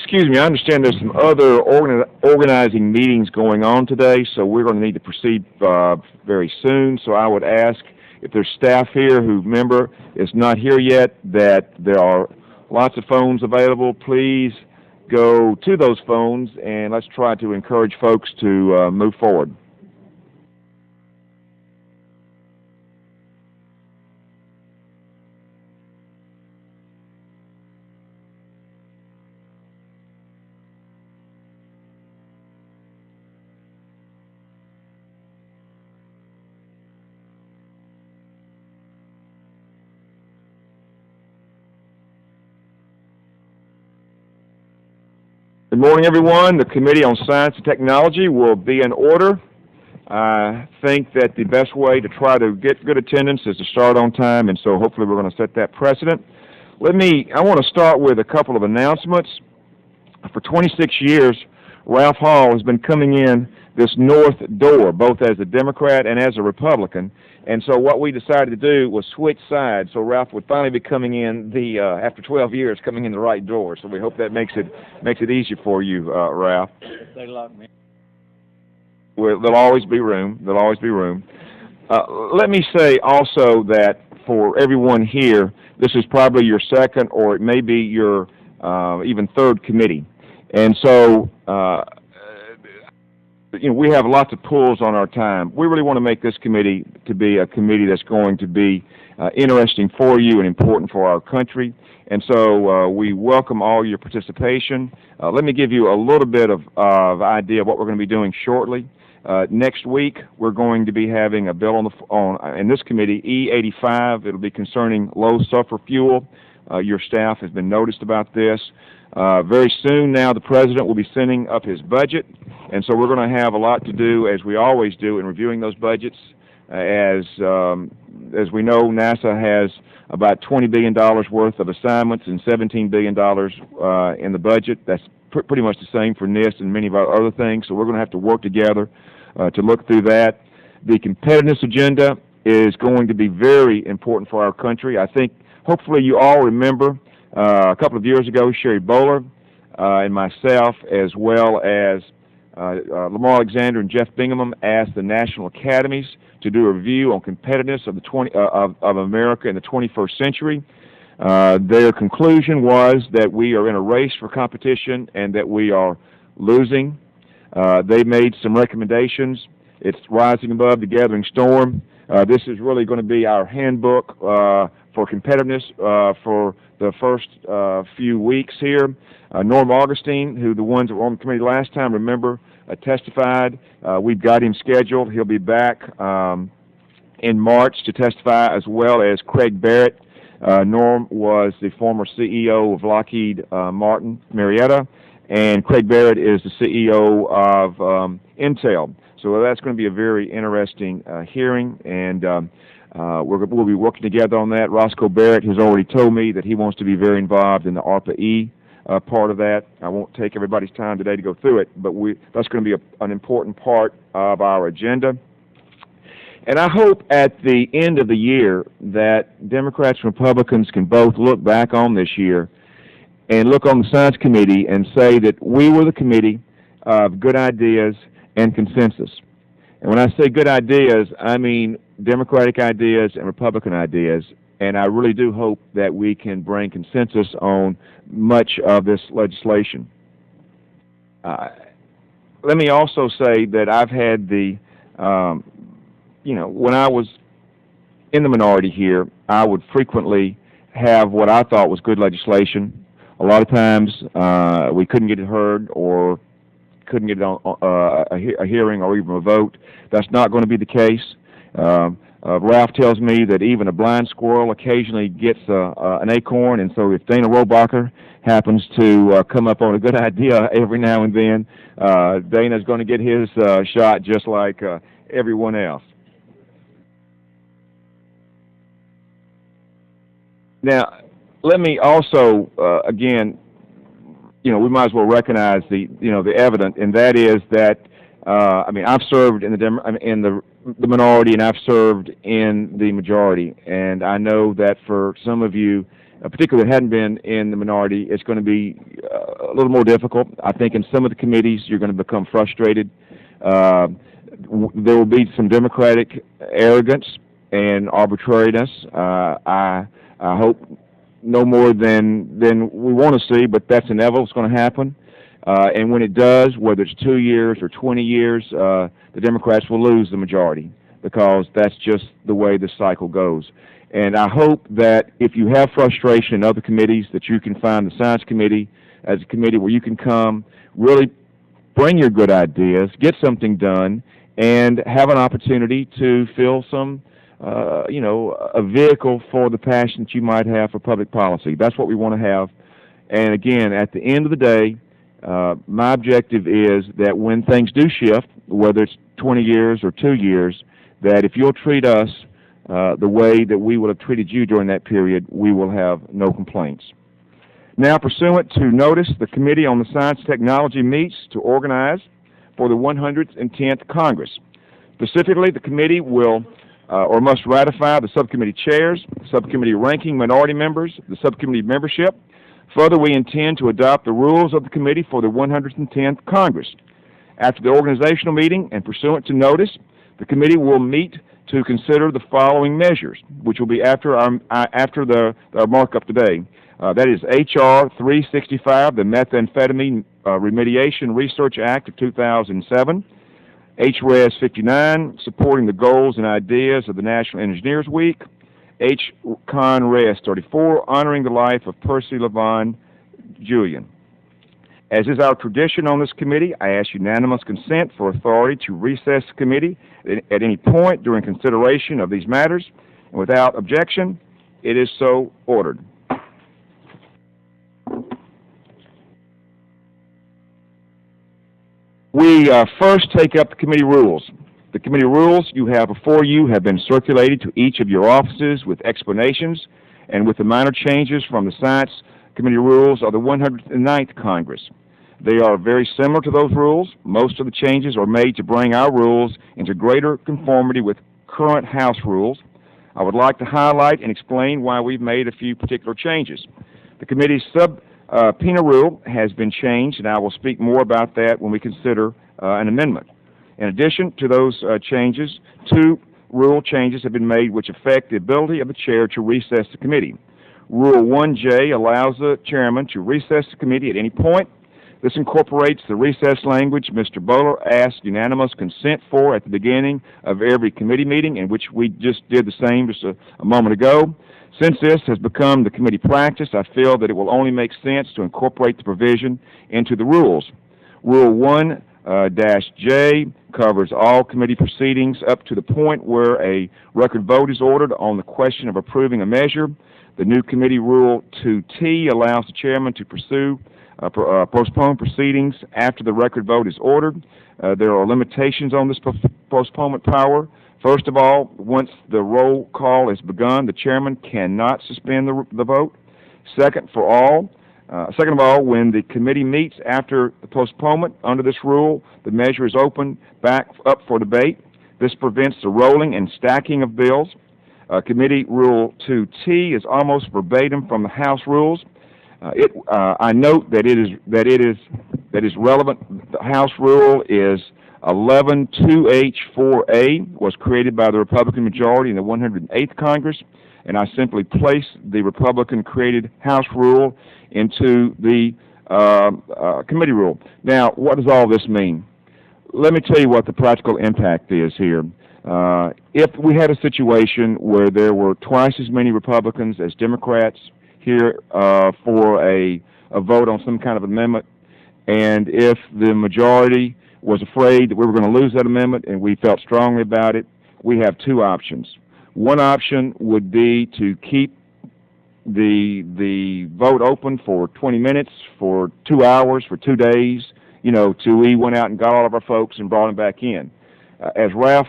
Excuse me, I understand there's some other organizing meetings going on today, so we're going to need to proceed very soon. So I would ask if there's staff here who member is not here yet, that there are lots of phones available. Please go to those phones and let's try to encourage folks to move forward. Good morning, everyone. The Committee on Science and Technology will be in order. I think that the best way to try to get good attendance is to start on time, and so hopefully we're going to set that precedent. I want to start with a couple of announcements. For 26 years, Ralph Hall has been coming in this north door, both as a Democrat and as a Republican. And so what we decided to do was switch sides, so Ralph would finally be coming in after 12 years, coming in the right door. So we hope that makes it easier for you, Ralph. They lock me. Well, there'll always be room. There'll always be room. Let me say also that for everyone here, this is probably your second, or it may be your even third committee, and so. We have lots of pulls on our time. We really want to make this committee to be a committee that's going to be interesting for you and important for our country. And so we welcome all your participation. Let me give you a little bit of idea of what we're going to be doing shortly. Next week, we're going to be having a bill in this committee, E85. It'll be concerning low sulfur fuel. Your staff has been noticed about this. Very soon now, the President will be sending up his budget, and so we're going to have a lot to do, as we always do, in reviewing those budgets. As we know, NASA has about $20 billion worth of assignments and $17 billion in the budget. That's pretty much the same for NIST and many of our other things, so we're going to have to work together to look through that. The competitiveness agenda is going to be very important for our country. I think, hopefully, you all remember a couple of years ago, Sherry Bowler and myself, as well as Lamar Alexander and Jeff Bingham, asked the national academies to do a review on competitiveness of America in the 21st century. Their conclusion was that we are in a race for competition and that we are losing. They made some recommendations. It's rising above the gathering storm. This is really going to be our handbook for competitiveness for the first few weeks here. Norm Augustine, who the ones that were on the committee last time, remember, testified. We've got him scheduled. He'll be back in March to testify, as well as Craig Barrett. Norm was the former CEO of Lockheed Martin Marietta, and Craig Barrett is the CEO of Intel. So that's going to be a very interesting hearing, and we'll be working together on that. Roscoe Barrett has already told me that he wants to be very involved in the ARPA-E part of that. I won't take everybody's time today to go through it, but that's going to be an important part of our agenda. And I hope at the end of the year that Democrats and Republicans can both look back on this year and look on the Science Committee and say that we were the committee of good ideas and consensus. And when I say good ideas, I mean Democratic ideas and Republican ideas. And I really do hope that we can bring consensus on much of this legislation. Let me also say that I've had when I was in the minority here, I would frequently have what I thought was good legislation. A lot of times we couldn't get it heard or couldn't get it on a hearing or even a vote. That's not going to be the case. Ralph tells me that even a blind squirrel occasionally gets an acorn, and so if Dana Rohrabacher happens to come up on a good idea every now and then, Dana's going to get his shot just like everyone else. Now, let me also, again, we might as well recognize the evident, and that is that I've served in the minority, and I've served in the majority, and I know that for some of you, particularly that hadn't been in the minority, it's going to be a little more difficult. I think in some of the committees you're going to become frustrated. There will be some Democratic arrogance and arbitrariness. I hope no more than we want to see, but that's inevitable. It's going to happen. And when it does, whether it's 2 years or 20 years, the Democrats will lose the majority because that's just the way the cycle goes. And I hope that if you have frustration in other committees, that you can find the Science Committee as a committee where you can come, really bring your good ideas, get something done, and have an opportunity to fill some, a vehicle for the passion that you might have for public policy. That's what we want to have. And again, at the end of the day, my objective is that when things do shift, whether it's 20 years or 2 years, that if you'll treat us the way that we would have treated you during that period, we will have no complaints. Now, pursuant to notice, the Committee on the Science and Technology meets to organize for the 110th Congress. Specifically, the committee will or must ratify the subcommittee chairs, subcommittee ranking minority members, the subcommittee membership. Further, we intend to adopt the rules of the committee for the 110th Congress. After the organizational meeting and pursuant to notice, the committee will meet to consider the following measures, which will be after our markup today. That is H.R. 365, the Methamphetamine Remediation Research Act of 2007, H.Res 59, supporting the goals and ideas of the National Engineers Week, H.Con.Res 34, honoring the life of Percy Lavon Julian. As is our tradition on this committee, I ask unanimous consent for authority to recess the committee at any point during consideration of these matters. And without objection, it is so ordered. We first take up the committee rules. The committee rules you have before you have been circulated to each of your offices with explanations and with the minor changes from the Science Committee rules of the 109th Congress. They are very similar to those rules. Most of the changes are made to bring our rules into greater conformity with current House rules. I would like to highlight and explain why we've made a few particular changes. The committee's subpoena rule has been changed, and I will speak more about that when we consider an amendment. In addition to those changes, 2 rule changes have been made which affect the ability of the chair to recess the committee. Rule 1J allows the chairman to recess the committee at any point. This incorporates the recess language Mr. Bowler asked unanimous consent for at the beginning of every committee meeting, in which we just did the same just a moment ago. Since this has become the committee practice, I feel that it will only make sense to incorporate the provision into the rules. Rule 1-J covers all committee proceedings up to the point where a record vote is ordered on the question of approving a measure. The new committee rule 2T allows the chairman to postpone proceedings after the record vote is ordered. There are limitations on this postponement power. First of all, once the roll call is begun, the chairman cannot suspend the vote. Second of all, when the committee meets after the postponement under this rule, the measure is opened back up for debate. This prevents the rolling and stacking of bills. Committee Rule 2T is almost verbatim from the House rules. I note that it is relevant. The House rule is 112H4A, was created by the Republican majority in the 108th Congress, and I simply place the Republican-created House rule into the committee rule. Now, what does all this mean? Let me tell you what the practical impact is here. If we had a situation where there were twice as many Republicans as Democrats here for a vote on some kind of amendment, and if the majority was afraid that we were going to lose that amendment and we felt strongly about it, we have 2 options. One option would be to keep the vote open for 20 minutes, for 2 hours, for 2 days, till we went out and got all of our folks and brought them back in. As Ralph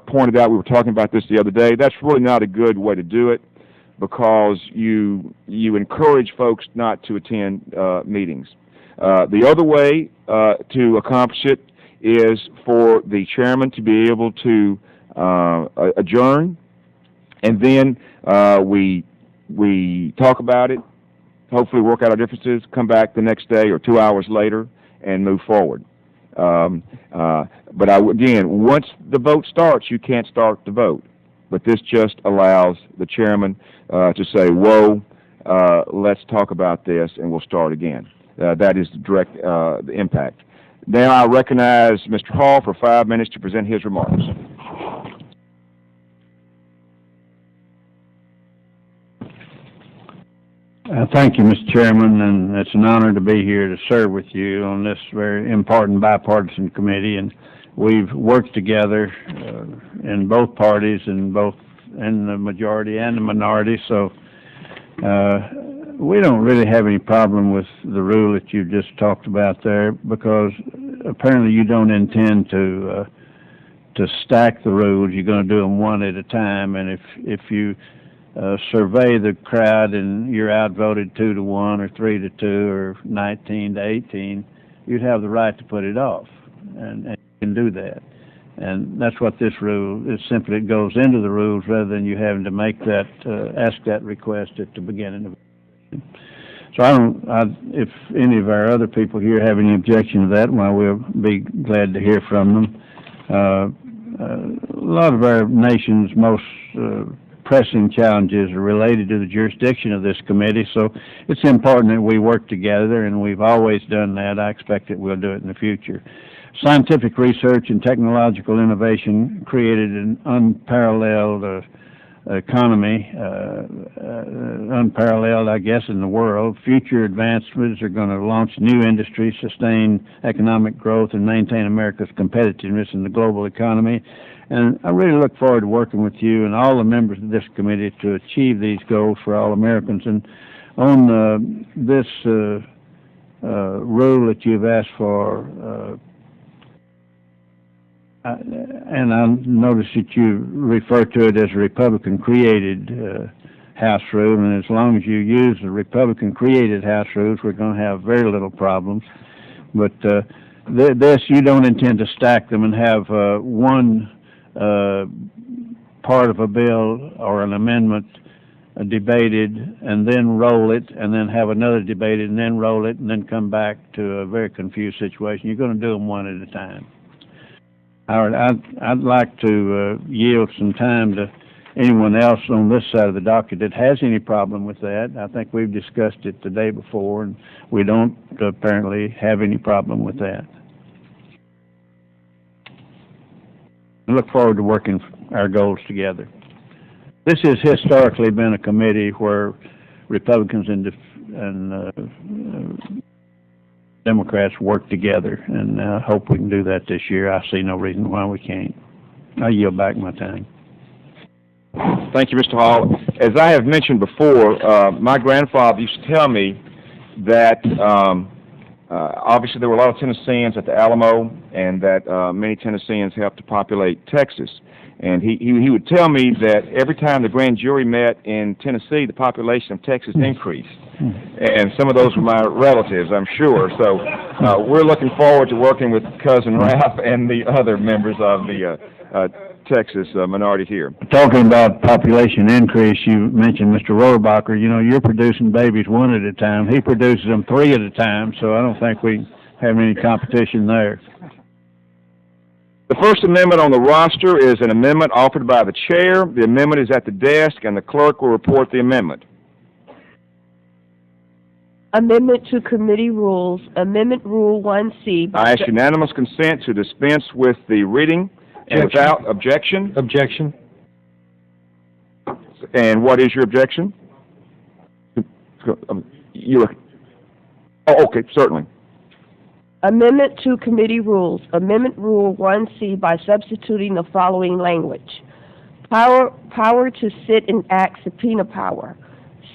pointed out, we were talking about this the other day, that's really not a good way to do it, because you encourage folks not to attend meetings. The other way to accomplish it is for the chairman to be able to adjourn, and then we we talk about it, hopefully work out our differences, come back the next day or 2 hours later, and move forward. But again, once the vote starts, you can't start the vote. But this just allows the chairman to say, whoa, let's talk about this, and we'll start again. That is the direct the impact. Now I recognize Mr. Hall for 5 minutes to present his remarks. Thank you, Mr. Chairman, and it's an honor to be here to serve with you on this very important bipartisan committee. And we've worked together in both parties, in the majority and the minority. So we don't really have any problem with the rule that you just talked about there, because apparently you don't intend to stack the rules. You're going to do them one at a time, and if you survey the crowd and you're outvoted 2-1 or 3-2 or 19-18, you'd have the right to put it off, and you can do that. And that's what this rule is. Simply it goes into the rules rather than you having to make that ask that request at the beginning of it. So if any of our other people here have any objection to that, well, we'll be glad to hear from them. A lot of our nation's most pressing challenges are related to the jurisdiction of this committee, so it's important that we work together, and we've always done that. I expect that we'll do it in the future. Scientific research and technological innovation created an unparalleled economy, unparalleled, I guess, in the world. Future advancements are going to launch new industries, sustain economic growth, and maintain America's competitiveness in the global economy. And I really look forward to working with you and all the members of this committee to achieve these goals for all Americans. And on this rule that you've asked for, and I notice that you refer to it as a Republican-created House rule, and as long as you use the Republican-created House rules, we're going to have very little problems. But this, you don't intend to stack them and have one part of a bill or an amendment debated and then roll it, and then have another debated and then roll it, and then come back to a very confused situation. You're going to do them one at a time. Howard, I'd like to yield some time to anyone else on this side of the docket that has any problem with that. I think we've discussed it the day before, and we don't apparently have any problem with that. I look forward to working our goals together. This has historically been a committee where Republicans and Democrats work together, and I hope we can do that this year. I see no reason why we can't. I yield back my time. Thank you, Mr. Hall. As I have mentioned before, my grandfather used to tell me that obviously there were a lot of Tennesseans at the Alamo, and that many Tennesseans helped to populate Texas. And he would tell me that every time the grand jury met in Tennessee, the population of Texas increased. And some of those were my relatives, I'm sure. So we're looking forward to working with Cousin Ralph and the other members of the Texas minority here. Talking about population increase, you mentioned Mr. Rohrabacher. You know, you're producing babies one at a time. He produces them 3 at a time, so I don't think we have any competition there. The first amendment on the roster is an amendment offered by the chair. The amendment is at the desk, and the clerk will report the amendment. Amendment to Committee Rules, Amendment Rule 1C. I ask unanimous consent to dispense with the reading and without objection. Objection. And what is your objection? Okay, certainly. Amendment to Committee Rules, Amendment Rule 1C by substituting the following language. Power to sit and act subpoena power.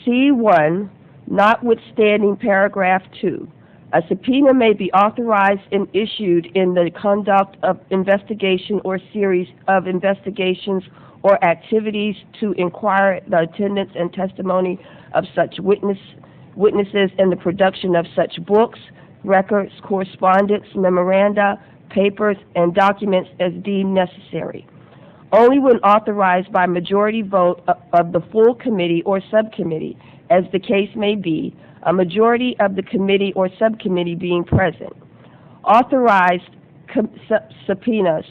C1, notwithstanding paragraph 2. A subpoena may be authorized and issued in the conduct of investigation or series of investigations or activities to inquire the attendance and testimony of such witnesses and the production of such books, records, correspondence, memoranda, papers, and documents as deemed necessary. only when authorized by majority vote of the full committee or subcommittee, as the case may be, a majority of the committee or subcommittee being present. Authorized subpoenas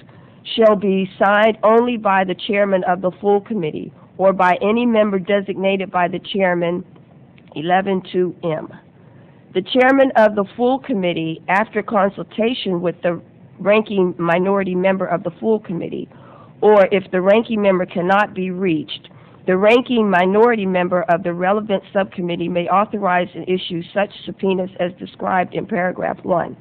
shall be signed only by the chairman of the full committee or by any member designated by the chairman, 11(2)M. The chairman of the full committee, after consultation with the ranking minority member of the full committee, or if the ranking member cannot be reached, the ranking minority member of the relevant subcommittee may authorize and issue such subpoenas as described in paragraph 1.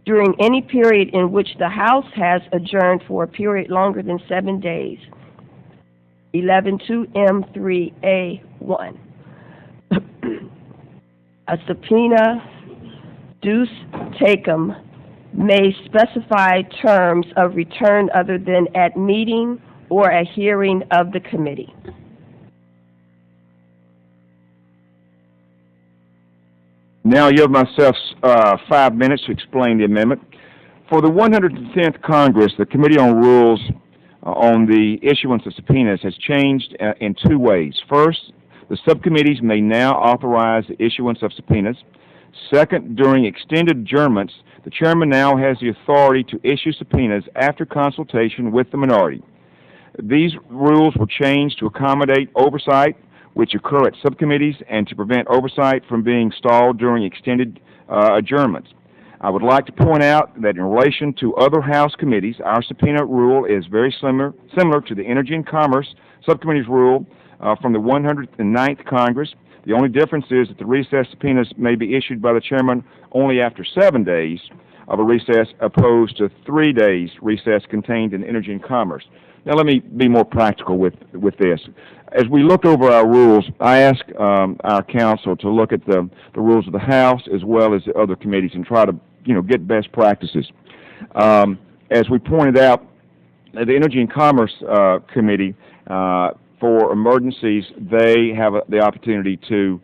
During any period in which the House has adjourned for a period longer than 7 days, 11(2)M3A1. A subpoena, duce tecum, may specify terms of return other than at meeting or a hearing of the committee. Now I yield myself 5 minutes to explain the amendment. For the 110th Congress, the Committee on Rules on the issuance of subpoenas has changed in 2 ways. First, the subcommittees may now authorize the issuance of subpoenas. Second, during extended adjournments, the chairman now has the authority to issue subpoenas after consultation with the minority. These rules were changed to accommodate oversight which occur at subcommittees and to prevent oversight from being stalled during extended adjournments. I would like to point out that in relation to other House committees, our subpoena rule is very similar to the Energy and Commerce Subcommittee's rule from the 109th Congress. The only difference is that the recess subpoenas may be issued by the chairman only after 7 days of a recess, opposed to 3 days recess contained in Energy and Commerce. Now let me be more practical with this. As we look over our rules, I ask our council to look at the rules of the House as well as the other committees and try to get best practices. As we pointed out, the Energy and Commerce Committee, for emergencies, they have the opportunity to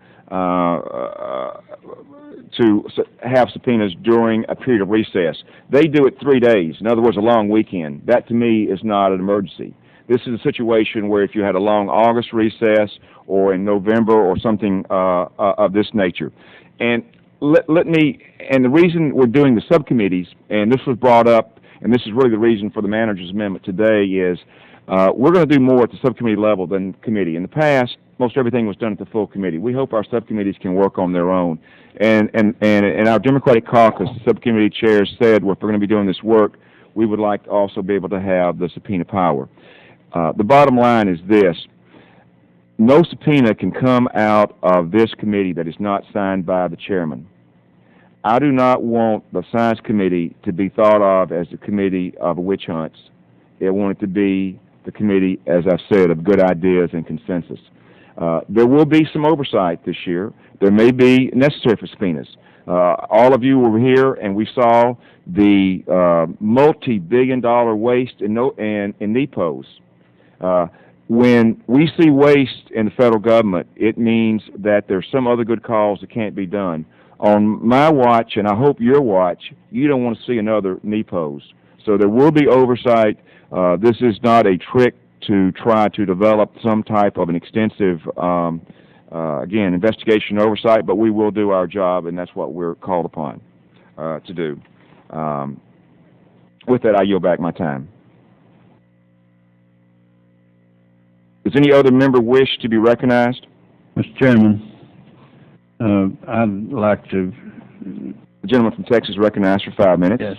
have subpoenas during a period of recess. They do it 3 days. In other words, a long weekend. That to me is not an emergency. This is a situation where if you had a long August recess or in November or something of this nature. And and the reason we're doing the subcommittees, and this was brought up, and this is really the reason for the manager's amendment today, is we're going to do more at the subcommittee level than committee. In the past, most everything was done at the full committee. We hope our subcommittees can work on their own. And our Democratic caucus, the subcommittee chairs said, well, if we're going to be doing this work, we would like to also be able to have the subpoena power. The bottom line is this. No subpoena can come out of this committee that is not signed by the chairman. I do not want the Science Committee to be thought of as the committee of witch hunts. I want it to be the committee, as I've said, of good ideas and consensus. There will be some oversight this year. There may be necessary for subpoenas. All of you were here, and we saw the multi-billion-dollar waste in NEPOs. When we see waste in the federal government, it means that there's some other good cause that can't be done. On my watch, and I hope your watch, you don't want to see another NEPOs. So there will be oversight. This is not a trick to try to develop some type of an extensive, again, investigation oversight, but we will do our job, and that's what we're called upon to do. With that, I yield back my time. Does any other member wish to be recognized? Mr. Chairman, I'd like to... The gentleman from Texas recognized for 5 minutes. Yes.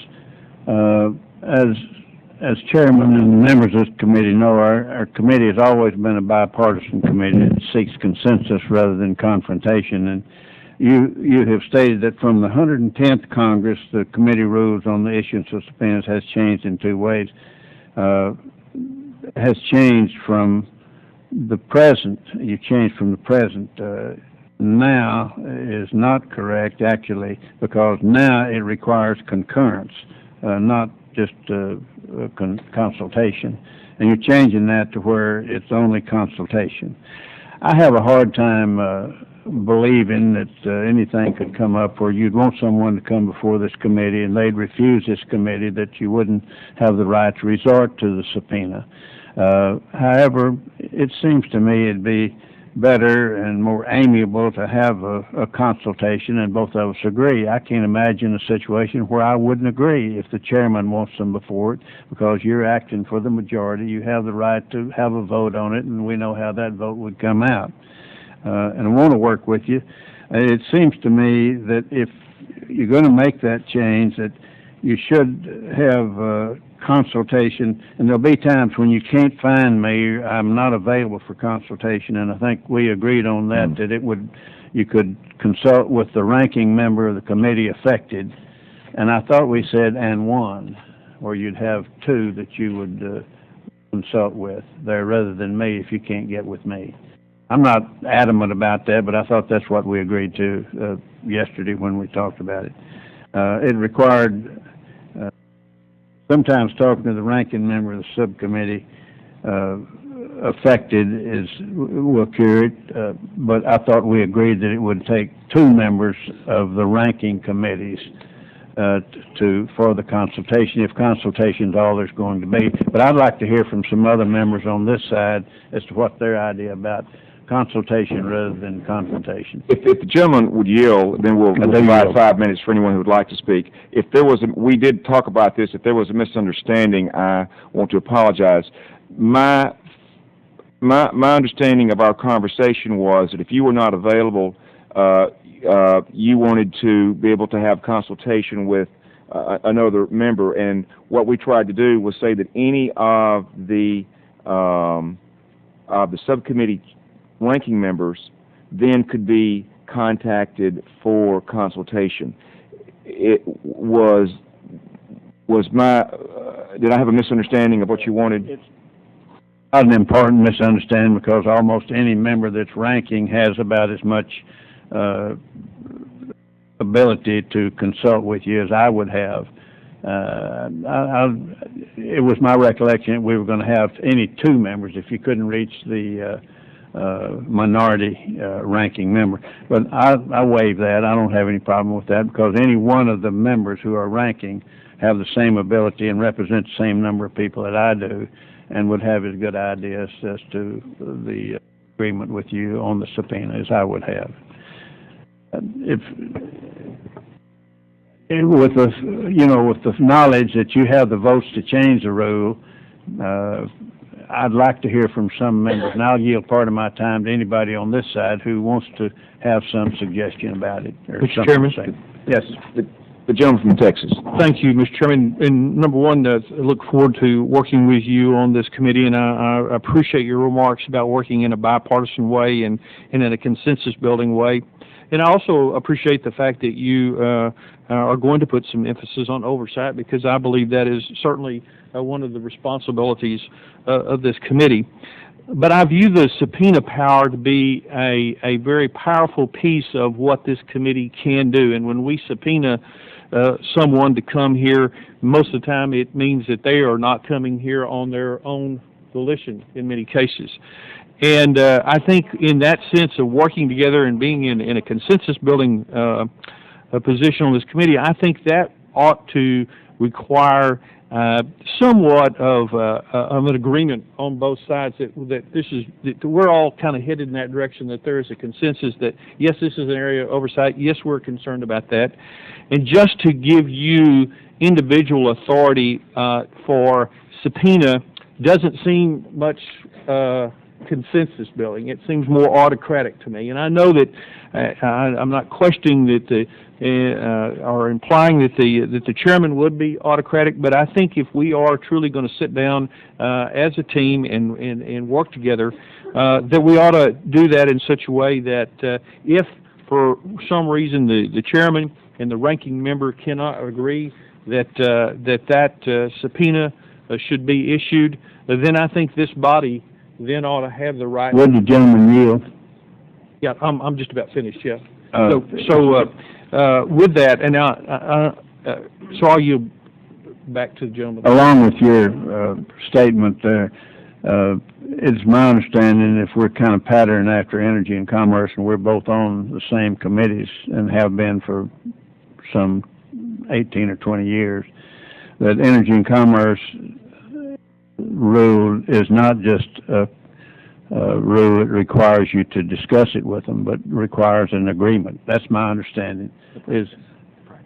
As chairman and members of this committee know, our committee has always been a bipartisan committee that seeks consensus rather than confrontation. And you have stated that from the 110th Congress, the committee rules on the issuance of subpoenas has changed in 2 ways. Has changed from the present. You changed from the present. Now is not correct, actually, because now it requires concurrence, not just consultation. And you're changing that to where it's only consultation. I have a hard time believing that anything could come up where you'd want someone to come before this committee and they'd refuse this committee, that you wouldn't have the right to resort to the subpoena. However, it seems to me it'd be better and more amiable to have a consultation and both of us agree. I can't imagine a situation where I wouldn't agree if the chairman wants them before it, because you're acting for the majority. You have the right to have a vote on it, and we know how that vote would come out. And I want to work with you. It seems to me that if you're going to make that change, that you should have consultation, and there'll be times when you can't find me, I'm not available for consultation, and I think we agreed on that, that you could consult with the ranking member of the committee affected, and I thought we said, and one, or you'd have two that you would consult with there rather than me if you can't get with me. I'm not adamant about that, but I thought that's what we agreed to yesterday when we talked about it. It required sometimes talking to the ranking member of the subcommittee affected will cure it, but I thought we agreed that it would take two members of the ranking committees for the consultation, if consultation's all there's going to be. But I'd like to hear from some other members on this side as to what their idea about consultation rather than confrontation. If the gentleman would yield, then we'll provide 5 minutes for anyone who would like to speak. If there was we did talk about this. If there was a misunderstanding, I want to apologize. My understanding of our conversation was that if you were not available, you wanted to be able to have consultation with another member, and what we tried to do was say that any of the subcommittee ranking members then could be contacted for consultation. It was my, did I have a misunderstanding of what you wanted? It's not an important misunderstanding, because almost any member that's ranking has about as much ability to consult with you as I would have. It was my recollection that we were going to have any two members if you couldn't reach the minority ranking member. But I waive that. I don't have any problem with that, because any one of the members who are ranking have the same ability and represent the same number of people that I do, and would have as good ideas as to the agreement with you on the subpoena as I would have. With the knowledge that you have the votes to change the rule, I'd like to hear from some members, and I'll yield part of my time to anybody on this side who wants to have some suggestion about it. Mr. Chairman? Yes, the gentleman from Texas. Thank you, Mr. Chairman. And number one, I look forward to working with you on this committee, and I appreciate your remarks about working in a bipartisan way and in a consensus-building way. And I also appreciate the fact that you are going to put some emphasis on oversight, because I believe that is certainly one of the responsibilities of this committee. But I view the subpoena power to be a very powerful piece of what this committee can do. And when we subpoena someone to come here, most of the time it means that they are not coming here on their own volition in many cases. And I think in that sense of working together and being in a consensus-building position on this committee, I think that ought to require somewhat of an agreement on both sides that we're all kind of headed in that direction, that there is a consensus that, yes, this is an area of oversight, yes, we're concerned about that. And just to give you individual authority for subpoena doesn't seem much consensus building. It seems more autocratic to me, and I know that I'm not questioning that or implying that the chairman would be autocratic, but I think if we are truly going to sit down as a team and work together, that we ought to do that in such a way that if for some reason the chairman and the ranking member cannot agree that subpoena should be issued, then I think this body then ought to have the right. Would the gentleman yield? Yeah, I'm just about finished. Yeah. With that, and so I'll yield back to the gentleman. Along with your statement there, it's my understanding if we're kind of patterned after Energy and Commerce, and we're both on the same committees and have been for some 18 or 20 years, that Energy and Commerce rule is not just a rule that requires you to discuss it with them, but requires an agreement. That's my understanding, is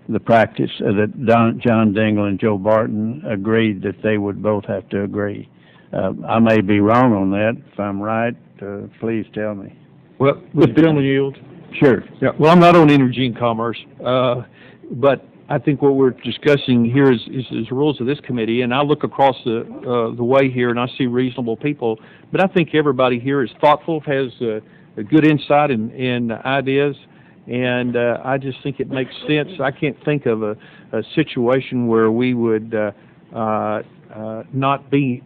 the practice that John Dingle and Joe Barton agreed that they would both have to agree. I may be wrong on that. If I'm right, please tell me. Well, would the gentleman yield? Sure. Yeah. Well, I'm not on energy and commerce, but I think what we're discussing here is rules of this committee, and I look across the way here and I see reasonable people, but I think everybody here is thoughtful, has a good insight and ideas, and I just think it makes sense. I can't think of a situation where we would not be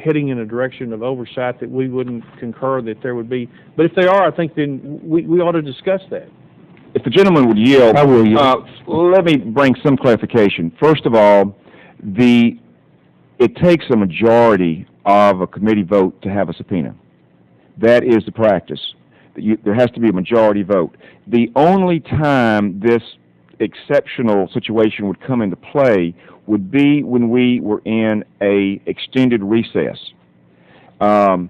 heading in a direction of oversight that we wouldn't concur that there would be. But if they are, I think then we ought to discuss that. If the gentleman would yield, I will yield. Let me bring some clarification. First of all, it takes a majority of a committee vote to have a subpoena. That is the practice. There has to be a majority vote. The only time this exceptional situation would come into play would be when we were in a extended recess. And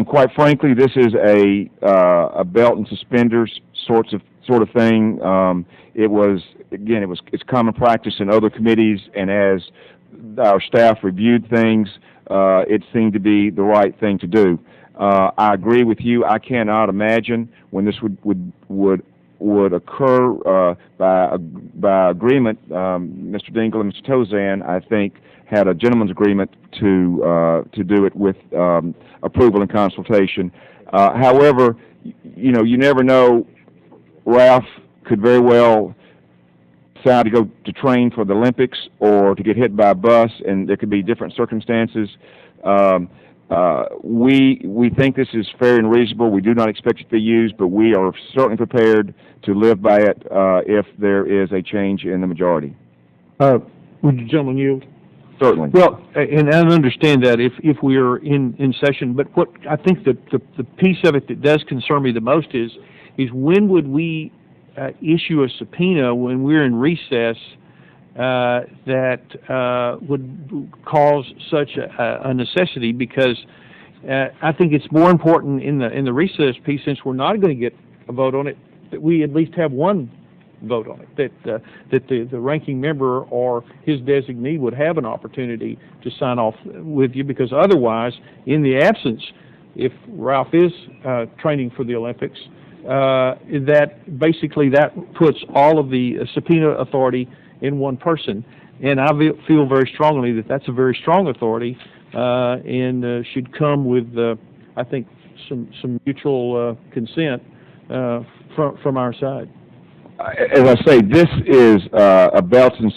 quite frankly, this is a belt and suspenders sort of thing. It's common practice in other committees, and as our staff reviewed things, it seemed to be the right thing to do. I agree with you. I cannot imagine when this would occur by agreement. Mr. Dingle and Mr. Tozan, I think, had a gentleman's agreement to do it with approval and consultation. However, you never know. Ralph could very well decide to go to train for the Olympics or to get hit by a bus, and there could be different circumstances. We think this is fair and reasonable. We do not expect it to be used, but we are certainly prepared to live by it if there is a change in the majority. Would the gentleman yield? Certainly. Well, and I understand that if we are in session, but what I think the piece of it that does concern me the most is when would we issue a subpoena when we're in recess that would cause such a necessity? Because I think it's more important in the recess piece, since we're not going to get a vote on it, that we at least have one vote on it, that the ranking member or his designee would have an opportunity to sign off with you, because otherwise, in the absence, if Ralph is training for the Olympics, that basically that puts all of the subpoena authority in one person. And I feel very strongly that that's a very strong authority and should come with, I think, some mutual consent from our side. As I say, this is a belts and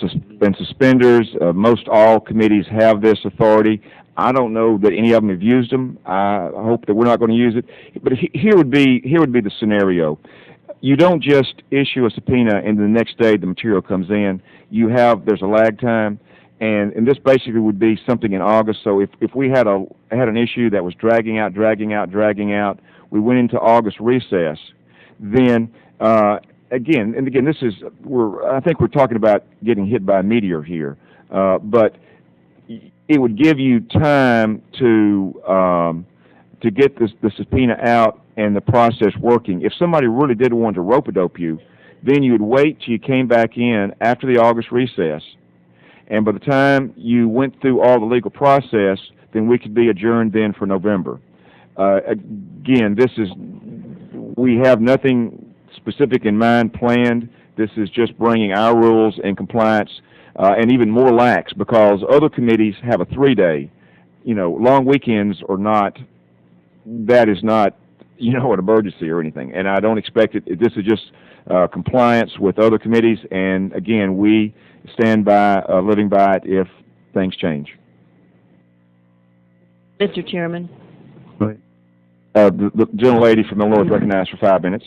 suspenders. Most all committees have this authority. I don't know that any of them have used them. I hope that we're not going to use it. But here would be the scenario. You don't just issue a subpoena and the next day the material comes in. There's a lag time, and this basically would be something in August. So if we had an issue that was dragging out, we went into August recess, then again, I think we're talking about getting hit by a meteor here, but it would give you time to get the subpoena out and the process working. If somebody really did want to rope-a-dope you, then you would wait till you came back in after the August recess, and by the time you went through all the legal process, then we could be adjourned then for November. Again, we have nothing specific in mind planned. This is just bringing our rules in compliance, and even more lax, because other committees have a 3-day. Long weekends or not, that is not, an emergency or anything. And I don't expect it. This is just compliance with other committees, and again, we stand by living by it if things change. Mr. Chairman. The gentlelady from Illinois is recognized for 5 minutes.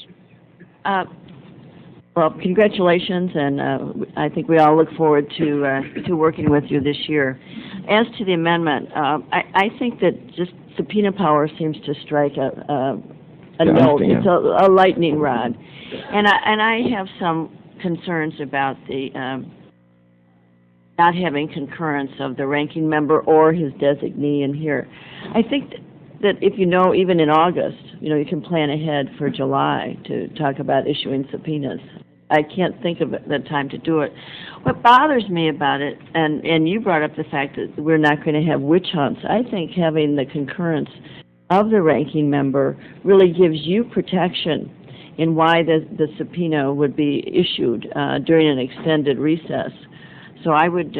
Well, congratulations, and I think we all look forward to working with you this year. As to the amendment, I think that just subpoena power seems to strike a note. It's a lightning rod, and I have some concerns about the not having concurrence of the ranking member or his designee in here. I think that if you know, even in August, you can plan ahead for July to talk about issuing subpoenas. I can't think of the time to do it. What bothers me about it, and you brought up the fact that we're not going to have witch hunts, I think having the concurrence of the ranking member really gives you protection in why the subpoena would be issued during an extended recess. So I would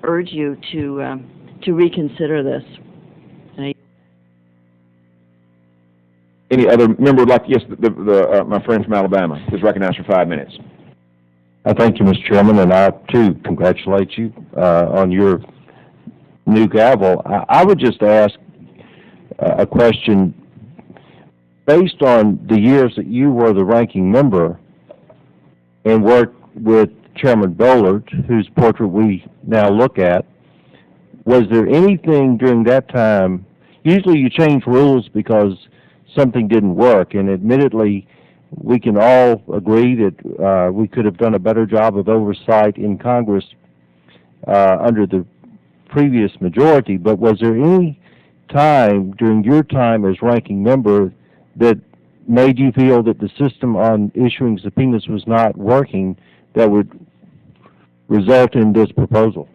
urge you to reconsider this. Any other member would like? Yes, my friend from Alabama is recognized for 5 minutes. Thank you, Mr. Chairman, and I, too, congratulate you on your new gavel. I would just ask a question. Based on the years that you were the ranking member and worked with Chairman Bollard, whose portrait we now look at, was there anything during that time? Usually you change rules because something didn't work, and admittedly, we can all agree that we could have done a better job of oversight in Congress under the previous majority, but was there any time during your time as ranking member that made you feel that the system on issuing subpoenas was not working that would result in this proposal?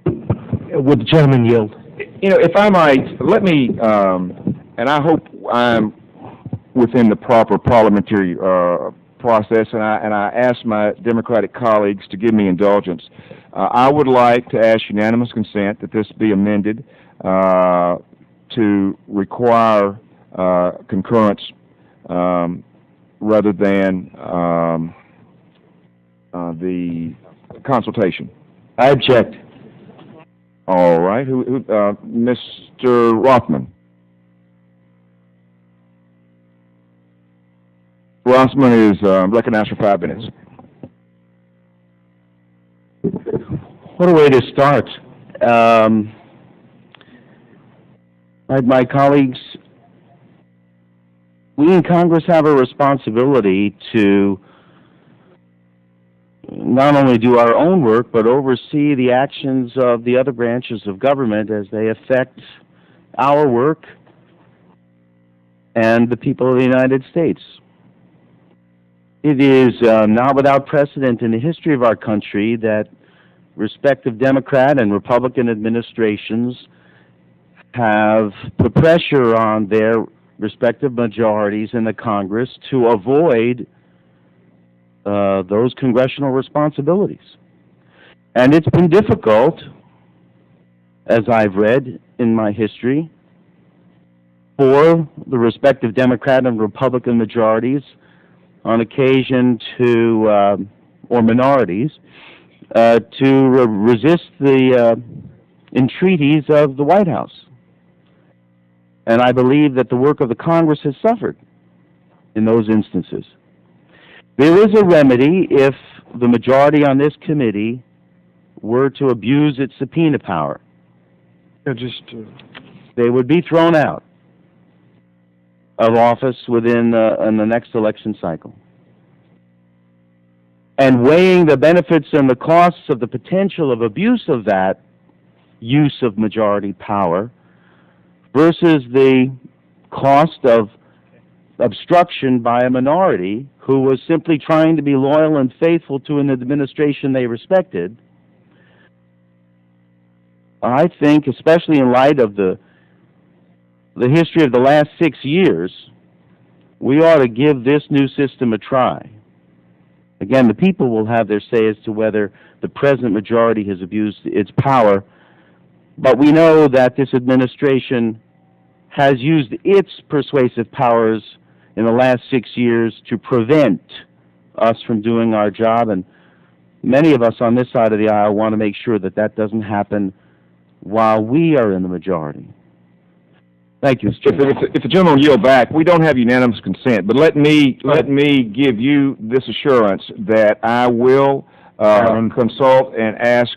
Would the gentleman yield? If I might, let me, and I hope I'm within the proper parliamentary process, and I ask my Democratic colleagues to give me indulgence. I would like to ask unanimous consent that this be amended to require concurrence rather than the consultation. I object. All right. Mr. Rothman. Rothman is recognized for 5 minutes. What a way to start. My colleagues, we in Congress have a responsibility to not only do our own work, but oversee the actions of the other branches of government as they affect our work and the people of the United States. It is not without precedent in the history of our country that respective Democrat and Republican administrations have put pressure on their respective majorities in the Congress to avoid those congressional responsibilities. And it's been difficult, as I've read in my history, for the respective Democrat and Republican majorities on occasion to, or minorities, to resist the entreaties of the White House. And I believe that the work of the Congress has suffered in those instances. There is a remedy if the majority on this committee were to abuse its subpoena power. They would be thrown out of office within in the next election cycle. And weighing the benefits and the costs of the potential of abuse of that use of majority power versus the cost of obstruction by a minority who was simply trying to be loyal and faithful to an administration they respected, I think, especially in light of the history of the last 6 years, we ought to give this new system a try. Again, the people will have their say as to whether the present majority has abused its power, but we know that this administration has used its persuasive powers in the last 6 years to prevent us from doing our job, and many of us on this side of the aisle want to make sure that that doesn't happen while we are in the majority. Thank you, Mr. Chairman. If the gentleman will yield back, we don't have unanimous consent, but let me give you this assurance that I will consult and ask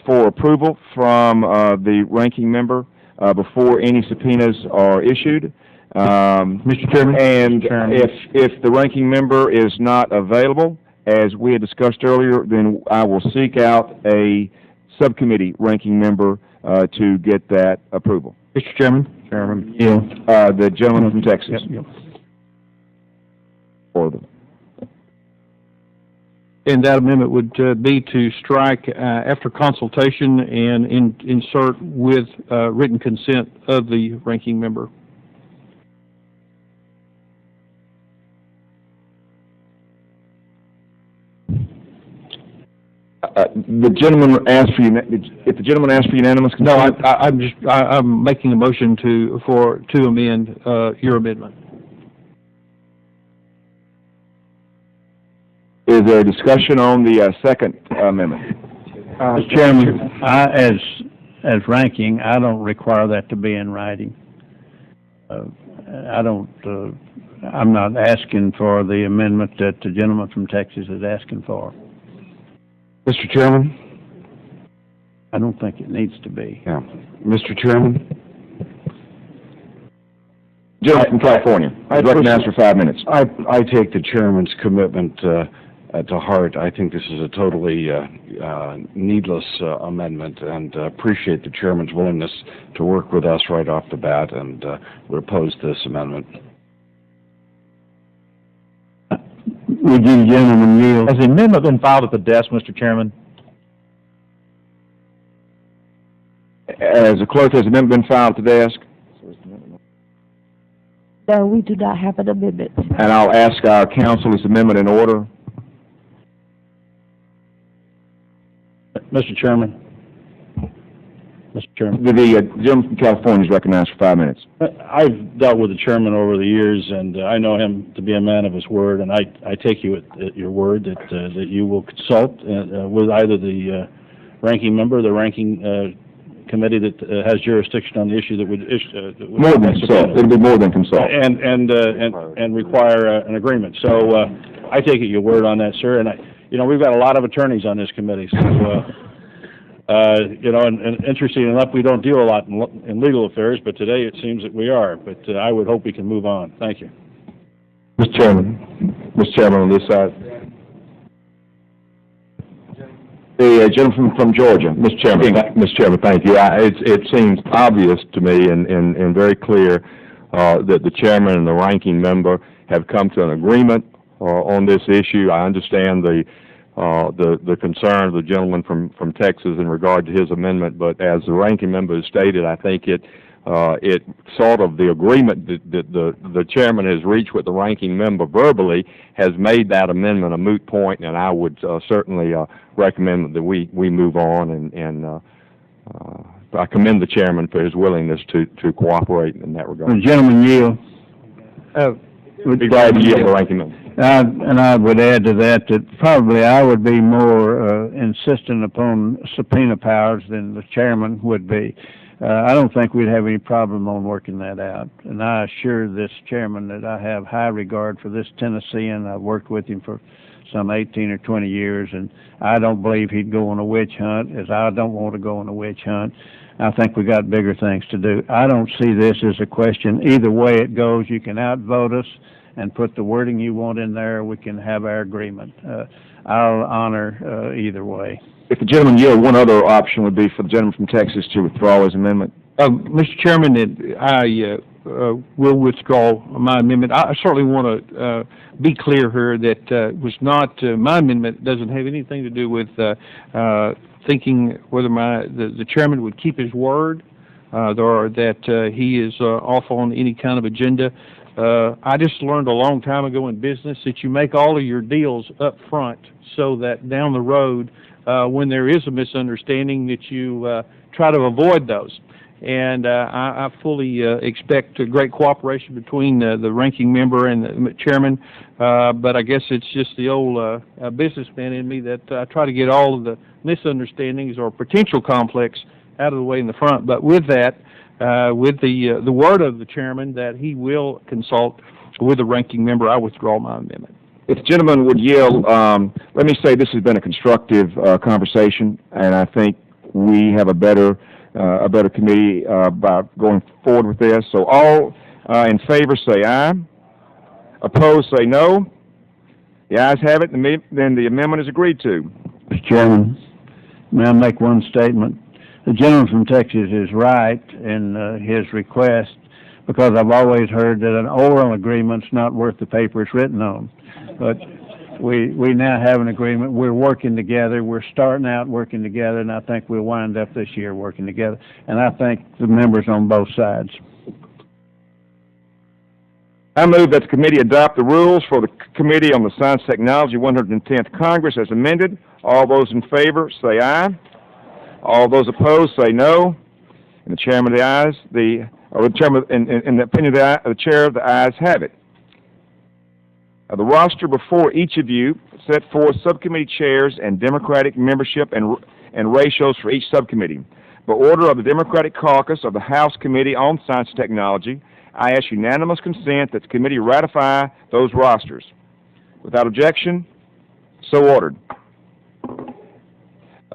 for approval from the ranking member before any subpoenas are issued. Mr. Chairman? And Mr. Chairman. if the ranking member is not available, as we had discussed earlier, then I will seek out a subcommittee ranking member to get that approval. Mr. Chairman? The gentleman from Texas. Or the And that amendment would be to strike after consultation and insert with written consent of the ranking member. the gentleman asked for if the gentleman asked for unanimous consent. No, I'm making a motion to amend your amendment. Is there a discussion on the second amendment? Mr. Chairman, as ranking, I don't require that to be in writing. I'm not asking for the amendment that the gentleman from Texas is asking for. Mr. Chairman? I don't think it needs to be. Yeah. Mr. Chairman? Gentleman from California, I recognize for 5 minutes. I take the chairman's commitment to heart. I think this is a totally needless amendment, and appreciate the chairman's willingness to work with us right off the bat, and would oppose this amendment. Would you gentlemen yield? Has the amendment been filed at the desk, Mr. Chairman? As the clerk, has the amendment been filed at the desk? No, we do not have an amendment. And I'll ask our counsel, is the amendment in order? Mr. Chairman. Mr. Chairman. The gentleman from California is recognized for 5 minutes. I've dealt with the chairman over the years, and I know him to be a man of his word, and I take you at your word that you will consult with either the ranking member, the ranking committee that has jurisdiction on the issue that would More than consult. It'll be more than consult. and require an agreement. So I take it your word on that, sir. And we've got a lot of attorneys on this committee, so. And interesting enough, we don't deal a lot in legal affairs, but today it seems that we are. But I would hope we can move on. Thank you. Mr. Chairman, on this side. The gentleman from Georgia. Mr. Chairman, thank you. It seems obvious to me and very clear that the chairman and the ranking member have come to an agreement on this issue. I understand the concern of the gentleman from Texas in regard to his amendment, but as the ranking member has stated, I think it sort of the agreement that the chairman has reached with the ranking member verbally has made that amendment a moot point, and I would certainly recommend that we move on, and I commend the chairman for his willingness to cooperate in that regard. The gentleman yield. Would be glad to yield the ranking member. And I would add to that probably I would be more insistent upon subpoena powers than the chairman would be. I don't think we'd have any problem on working that out. And I assure this chairman that I have high regard for this Tennessean. I've worked with him for some 18 or 20 years, and I don't believe he'd go on a witch hunt, as I don't want to go on a witch hunt. I think we got bigger things to do. I don't see this as a question. Either way it goes, you can outvote us and put the wording you want in there. We can have our agreement. I'll honor either way. If the gentleman yield, one other option would be for the gentleman from Texas to withdraw his amendment. Mr. Chairman, I will withdraw my amendment. I certainly want to be clear here that was not my amendment. Doesn't have anything to do with thinking whether the chairman would keep his word or that he is off on any kind of agenda. I just learned a long time ago in business that you make all of your deals up front so that down the road, when there is a misunderstanding, that you try to avoid those. And I fully expect great cooperation between the ranking member and the chairman, but I guess it's just the old businessman in me that I try to get all of the misunderstandings or potential conflicts out of the way in the front. But with that, with the word of the chairman that he will consult with the ranking member, I withdraw my amendment. If the gentleman would yield, let me say this has been a constructive conversation, and I think we have a better committee about going forward with this. So all in favor say aye. Opposed say no. The ayes have it, then the amendment is agreed to. Mr. Chairman, may I make one statement? The gentleman from Texas is right in his request, because I've always heard that an oral agreement's not worth the paper it's written on. But we now have an agreement. We're working together. We're starting out working together, and I think we'll wind up this year working together. And I thank the members on both sides. I move that the committee adopt the rules for the Committee on the Science Technology 110th Congress as amended. All those in favor say aye. All those opposed say no. And the chairman of the ayes, the chairman, in the opinion of the chair, the ayes have it. The roster before each of you set forth subcommittee chairs and Democratic membership and ratios for each subcommittee. By order of the Democratic Caucus of the House Committee on Science and Technology, I ask unanimous consent that the committee ratify those rosters. Without objection, so ordered.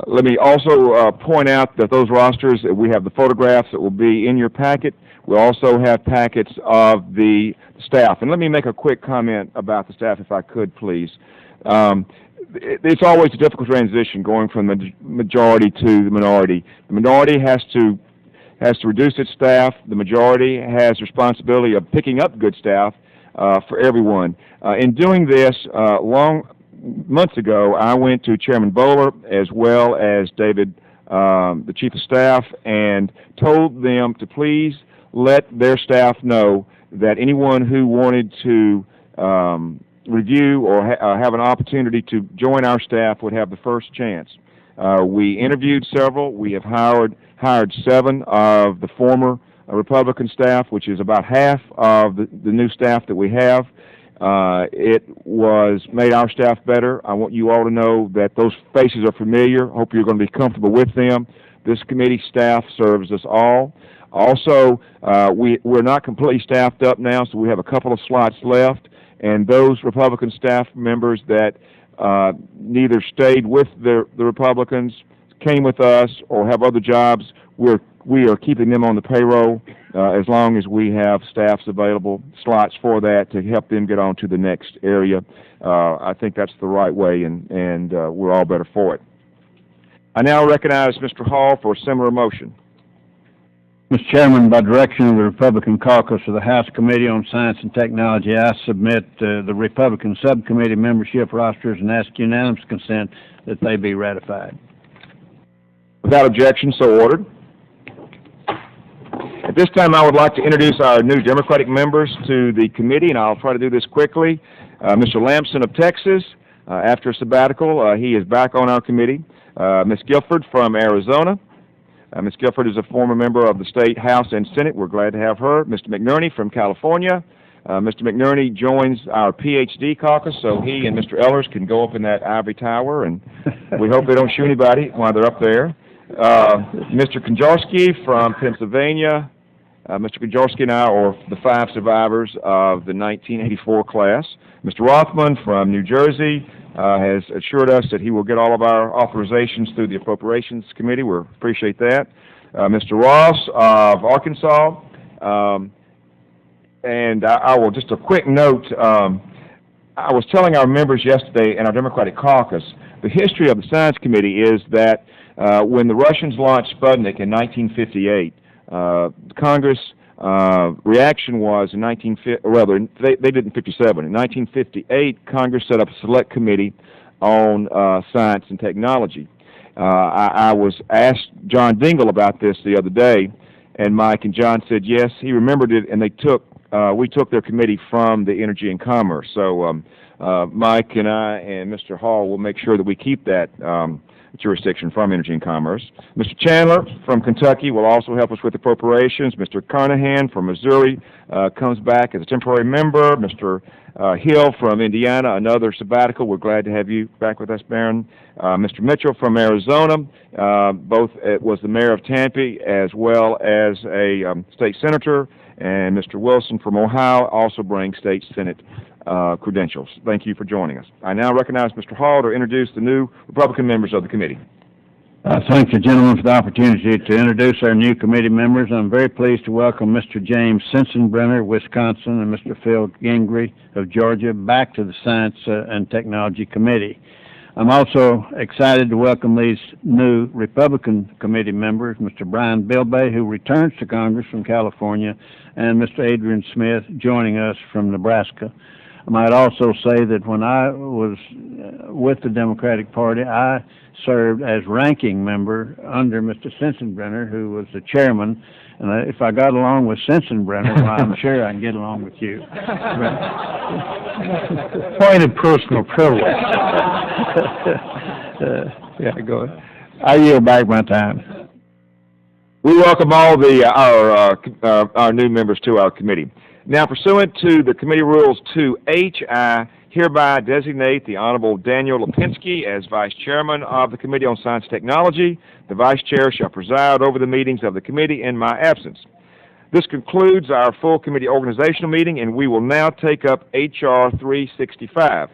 Let me also point out that those rosters, we have the photographs that will be in your packet. We also have packets of the staff. And let me make a quick comment about the staff, if I could, please. It's always a difficult transition going from the majority to the minority. The minority has to reduce its staff. The majority has responsibility of picking up good staff for everyone. In doing this, months ago, I went to Chairman Bowler as well as David, the Chief of Staff, and told them to please let their staff know that anyone who wanted to review or have an opportunity to join our staff would have the first chance. We interviewed several. We have hired 7 of the former Republican staff, which is about half of the new staff that we have. It was made our staff better. I want you all to know that those faces are familiar. Hope you're going to be comfortable with them. This committee staff serves us all. Also, we're not completely staffed up now, so we have a couple of slots left. And those Republican staff members that neither stayed with the Republicans, came with us, or have other jobs, we are keeping them on the payroll as long as we have staffs available, slots for that, to help them get on to the next area. I think that's the right way, and we're all better for it. I now recognize Mr. Hall for a similar motion. Mr. Chairman, by direction of the Republican Caucus of the House Committee on Science and Technology, I submit the Republican Subcommittee membership rosters and ask unanimous consent that they be ratified. Without objection, so ordered. At this time, I would like to introduce our new Democratic members to the committee, and I'll try to do this quickly. Mr. Lamson of Texas, after a sabbatical, he is back on our committee. Ms. Guilford from Arizona. Ms. Guilford is a former member of the State House and Senate. We're glad to have her. Mr. McNerney from California. Mr. McNerney joins our PhD caucus, so he and Mr. Ellers can go up in that ivory tower, and we hope they don't shoot anybody while they're up there. Mr. Konjarski from Pennsylvania. Mr. Konjarski and I are the 5 survivors of the 1984 class. Mr. Rothman from New Jersey has assured us that he will get all of our authorizations through the Appropriations Committee. We appreciate that. Mr. Ross of Arkansas. And I will, just a quick note, I was telling our members yesterday in our Democratic caucus, the history of the Science Committee is that when the Russians launched Sputnik in 1958, Congress reaction was in they did in 57. In 1958, Congress set up a select committee on science and technology. I was asked John Dingell about this the other day, and Mike and John said yes, he remembered it, and we took their committee from the Energy and Commerce. So Mike and I and Mr. Hall will make sure that we keep that jurisdiction from Energy and Commerce. Mr. Chandler from Kentucky will also help us with appropriations. Mr. Carnahan from Missouri comes back as a temporary member. Mr. Hill from Indiana, another sabbatical. We're glad to have you back with us, Baron. Mr. Mitchell from Arizona, both was the mayor of Tempe as well as a state senator. And Mr. Wilson from Ohio also brings state senate credentials. Thank you for joining us. I now recognize Mr. Hall to introduce the new Republican members of the committee. I thank the gentleman for the opportunity to introduce our new committee members. I'm very pleased to welcome Mr. James Sensenbrenner, Wisconsin, and Mr. Phil Gingrey of Georgia back to the Science and Technology Committee. I'm also excited to welcome these new Republican committee members, Mr. Brian Bilbay, who returns to Congress from California, and Mr. Adrian Smith, joining us from Nebraska. I might also say that when I was with the Democratic Party, I served as ranking member under Mr. Sensenbrenner, who was the chairman. And if I got along with Sensenbrenner, well, I'm sure I can get along with you. Point of personal privilege. Yeah, go ahead. I yield back my time. We welcome all our new members to our committee. Now, pursuant to the committee rules 2H, I hereby designate the Honorable Daniel Lipinski as Vice Chairman of the Committee on Science and Technology. The Vice Chair shall preside over the meetings of the committee in my absence. This concludes our full committee organizational meeting, and we will now take up H.R. 365.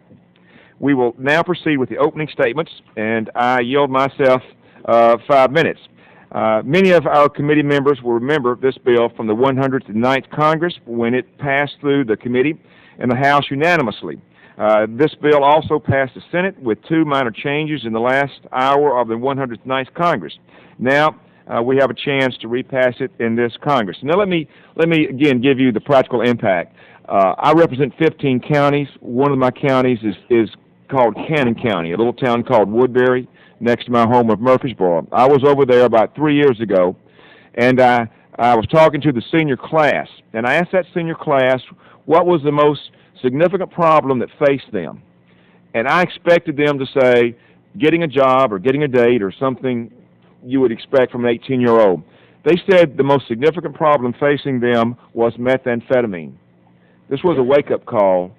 We will now proceed with the opening statements, and I yield myself 5 minutes. Many of our committee members will remember this bill from the 109th Congress when it passed through the committee and the House unanimously. This bill also passed the Senate with 2 minor changes in the last hour of the 109th Congress. Now, we have a chance to repass it in this Congress. Now, let me again give you the practical impact. I represent 15 counties. One of my counties is called Cannon County, a little town called Woodbury, next to my home of Murfreesboro. I was over there about 3 years ago, and I was talking to the senior class, and I asked that senior class what was the most significant problem that faced them. And I expected them to say getting a job or getting a date or something you would expect from an 18-year-old. They said the most significant problem facing them was methamphetamine. This was a wake-up call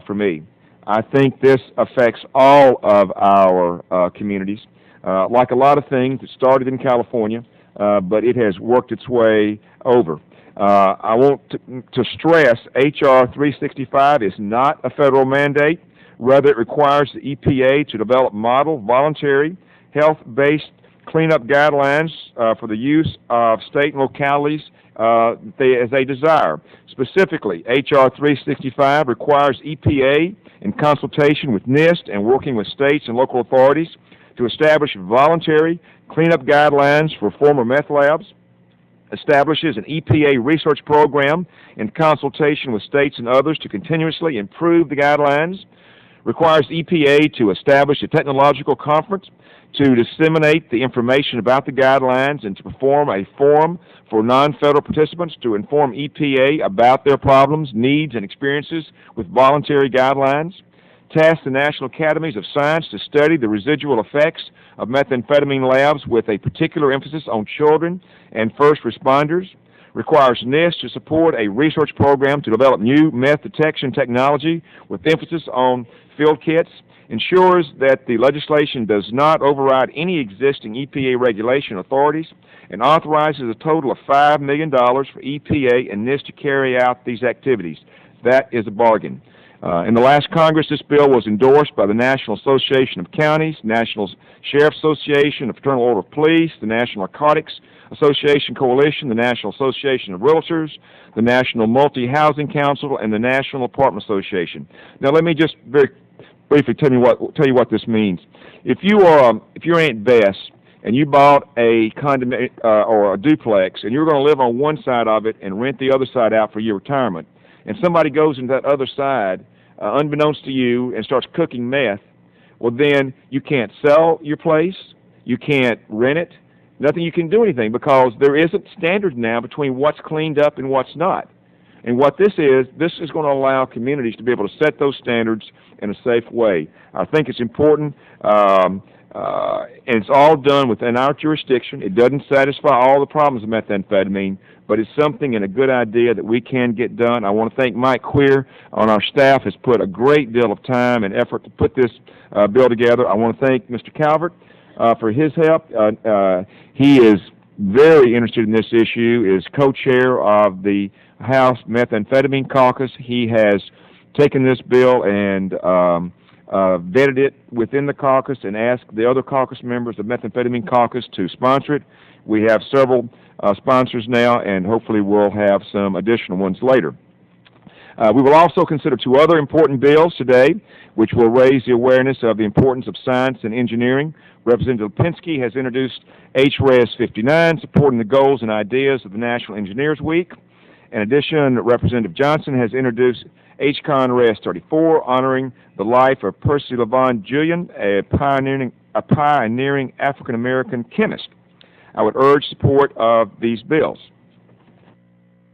for me. I think this affects all of our communities. Like a lot of things, it started in California, but it has worked its way over. I want to stress H.R. 365 is not a federal mandate. Rather, it requires the EPA to develop model, voluntary, health-based cleanup guidelines for the use of state and localities as they desire. Specifically, H.R. 365 requires EPA, in consultation with NIST and working with states and local authorities, to establish voluntary cleanup guidelines for former meth labs, establishes an EPA research program in consultation with states and others to continuously improve the guidelines, requires EPA to establish a technological conference to disseminate the information about the guidelines and to perform a forum for non-federal participants to inform EPA about their problems, needs, and experiences with voluntary guidelines, task the National Academies of Science to study the residual effects of methamphetamine labs with a particular emphasis on children and first responders, requires NIST to support a research program to develop new meth detection technology with emphasis on field kits, ensures that the legislation does not override any existing EPA regulation authorities, and authorizes a total of $5 million for EPA and NIST to carry out these activities. That is a bargain. In the last Congress, this bill was endorsed by the National Association of Counties, National Sheriff's Association, the Fraternal Order of Police, the National Narcotics Association Coalition, the National Association of Realtors, the National Multi-Housing Council, and the National Apartment Association. Now, let me just very briefly tell you what this means. If you're Aunt Bess and you bought a condominium or a duplex, and you're going to live on one side of it and rent the other side out for your retirement, and somebody goes into that other side, unbeknownst to you, and starts cooking meth, well, then you can't sell your place, you can't rent it, nothing, you can do anything, because there isn't standards now between what's cleaned up and what's not. And what this is going to allow communities to be able to set those standards in a safe way. I think it's important, and it's all done within our jurisdiction. It doesn't satisfy all the problems of methamphetamine, but it's something and a good idea that we can get done. I want to thank Mike Queer on our staff, has put a great deal of time and effort to put this bill together. I want to thank Mr. Calvert for his help. He is very interested in this issue, is co-chair of the House Methamphetamine Caucus. He has taken this bill and vetted it within the caucus and asked the other caucus members, the methamphetamine caucus, to sponsor it. We have several sponsors now, and hopefully we'll have some additional ones later. We will also consider two other important bills today, which will raise the awareness of the importance of science and engineering. Representative Pinsky has introduced H.Res 59, supporting the goals and ideas of the National Engineers Week. In addition, Representative Johnson has introduced H.Con.Res 34, honoring the life of Percy Lavon Julian, a pioneering African-American chemist. I would urge support of these bills.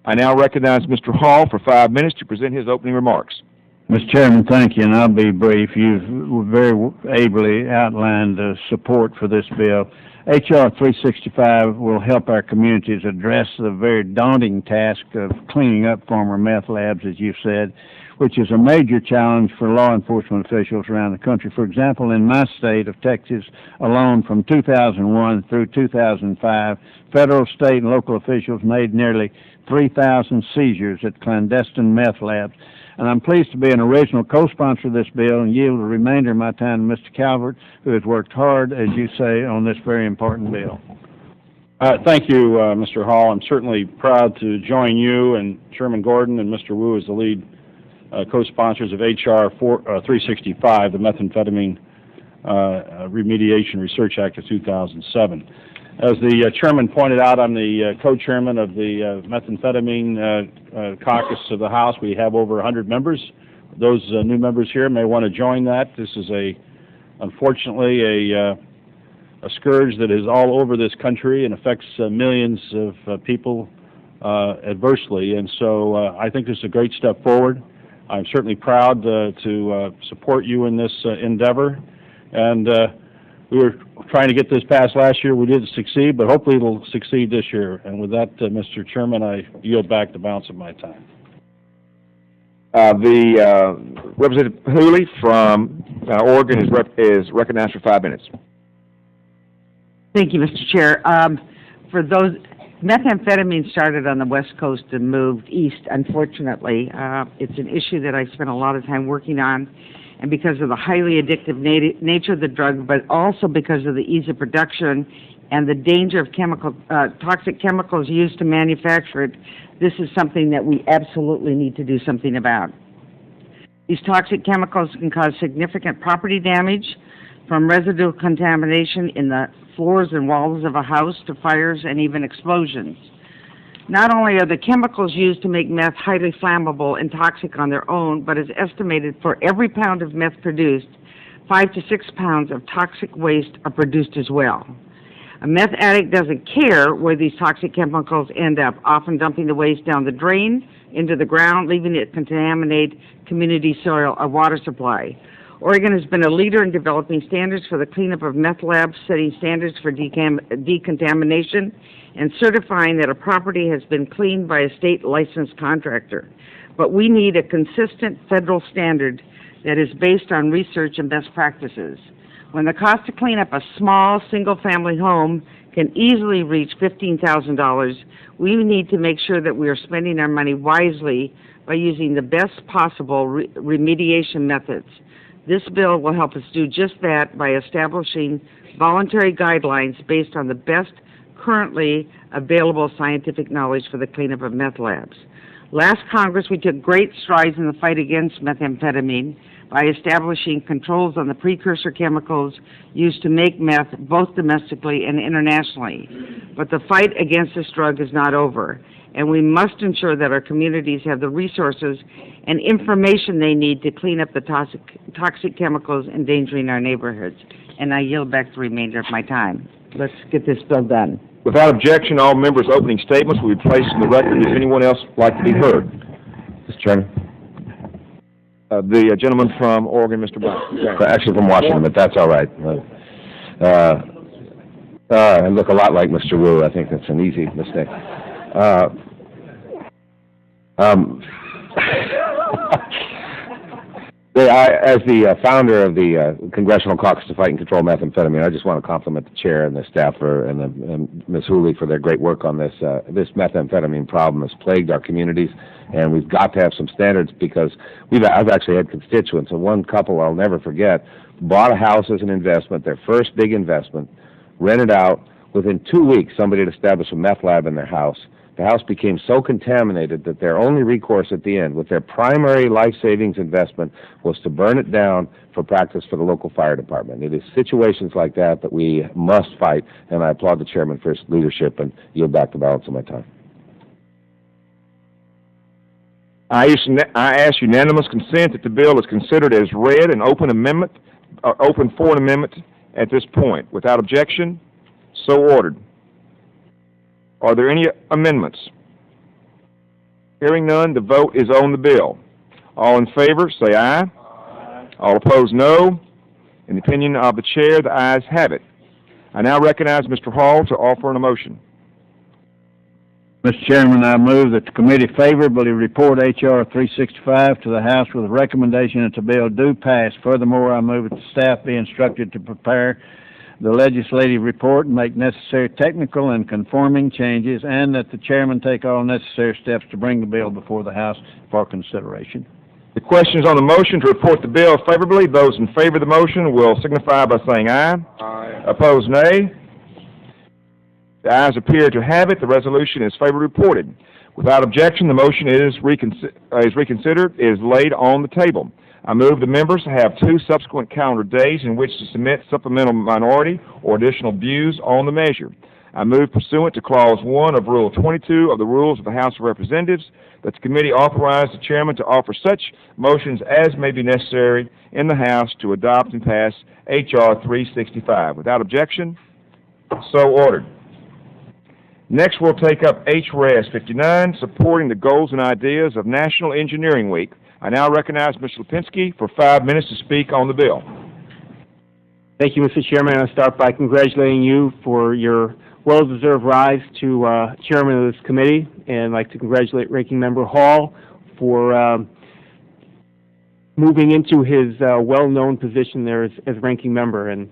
I now recognize Mr. Hall for 5 minutes to present his opening remarks. Mr. Chairman, thank you, and I'll be brief. You've very ably outlined the support for this bill. H.R. 365 will help our communities address the very daunting task of cleaning up former meth labs, as you said, which is a major challenge for law enforcement officials around the country. For example, in my state of Texas alone, from 2001 through 2005, federal, state, and local officials made nearly 3,000 seizures at clandestine meth labs. And I'm pleased to be an original co-sponsor of this bill and yield the remainder of my time to Mr. Calvert, who has worked hard, as you say, on this very important bill. Thank you, Mr. Hall. I'm certainly proud to join you and Chairman Gordon and Mr. Wu as the lead co-sponsors of H.R. 365, the Methamphetamine Remediation Research Act of 2007. As the chairman pointed out, I'm the co-chairman of the methamphetamine caucus of the House. We have over 100 members. Those new members here may want to join that. This is unfortunately a scourge that is all over this country and affects millions of people adversely. And so I think this is a great step forward. I'm certainly proud to support you in this endeavor. And we were trying to get this passed last year. We didn't succeed, but hopefully it'll succeed this year. And with that, Mr. Chairman, I yield back the balance of my time. Representative Hooley from Oregon is recognized for 5 minutes. Thank you, Mr. Chair. For those, methamphetamine started on the West Coast and moved east, unfortunately. It's an issue that I spent a lot of time working on, and because of the highly addictive nature of the drug, but also because of the ease of production and the danger of toxic chemicals used to manufacture it, this is something that we absolutely need to do something about. These toxic chemicals can cause significant property damage, from residual contamination in the floors and walls of a house to fires and even explosions. Not only are the chemicals used to make meth highly flammable and toxic on their own, but it's estimated for every pound of meth produced, 5 to 6 pounds of toxic waste are produced as well. A meth addict doesn't care where these toxic chemicals end up, often dumping the waste down the drain, into the ground, leaving it contaminate community soil or water supply. Oregon has been a leader in developing standards for the cleanup of meth labs, setting standards for decontamination, and certifying that a property has been cleaned by a state licensed contractor. But we need a consistent federal standard that is based on research and best practices. When the cost to clean up a small single-family home can easily reach $15,000, we need to make sure that we are spending our money wisely by using the best possible remediation methods. This bill will help us do just that by establishing voluntary guidelines based on the best currently available scientific knowledge for the cleanup of meth labs. Last Congress, we took great strides in the fight against methamphetamine by establishing controls on the precursor chemicals used to make meth both domestically and internationally. But the fight against this drug is not over, and we must ensure that our communities have the resources and information they need to clean up the toxic chemicals endangering our neighborhoods. And I yield back the remainder of my time. Let's get this bill done. Without objection, all members' opening statements will be placed in the record. Does anyone else like to be heard? Mr. Chairman? The gentleman from Oregon, Mr. Brown. Actually from Washington, but that's all right. I look a lot like Mr. Wu. I think that's an easy mistake. As the founder of the Congressional Caucus to Fight and Control Methamphetamine, I just want to compliment the chair and the staff and Ms. Hooley for their great work on this. This methamphetamine problem has plagued our communities, and we've got to have some standards because I've actually had constituents, and one couple I'll never forget bought a house as an investment, their first big investment, rented out. Within 2 weeks, somebody had established a meth lab in their house. The house became so contaminated that their only recourse at the end, with their primary life savings investment, was to burn it down for practice for the local fire department. It is situations like that that we must fight, and I applaud the chairman for his leadership and yield back the balance of my time. I ask unanimous consent that the bill is considered as read and open for an amendment at this point. Without objection, so ordered. Are there any amendments? Hearing none, the vote is on the bill. All in favor, say aye. Aye. All opposed, no. In the opinion of the chair, the ayes have it. I now recognize Mr. Hall to offer a motion. Mr. Chairman, I move that the committee favorably report H.R. 365 to the House with a recommendation that the bill do pass. Furthermore, I move that the staff be instructed to prepare the legislative report and make necessary technical and conforming changes, and that the chairman take all necessary steps to bring the bill before the House for consideration. The question is on the motion to report the bill favorably. Those in favor of the motion will signify by saying aye. Aye. Opposed, nay. The ayes appear to have it. The resolution is favorably reported. Without objection, the motion is reconsidered, is laid on the table. I move the members have 2 subsequent calendar days in which to submit supplemental minority or additional views on the measure. I move pursuant to Clause 1 of Rule 22 of the Rules of the House of Representatives that the committee authorize the chairman to offer such motions as may be necessary in the House to adopt and pass H.R. 365. Without objection, so ordered. Next, we'll take up H.Res 59, supporting the goals and ideas of National Engineering Week. I now recognize Mr. Lipinski for 5 minutes to speak on the bill. Thank you, Mr. Chairman. I'll start by congratulating you for your well-deserved rise to chairman of this committee, and I'd like to congratulate Ranking Member Hall for moving into his well-known position there as ranking member, and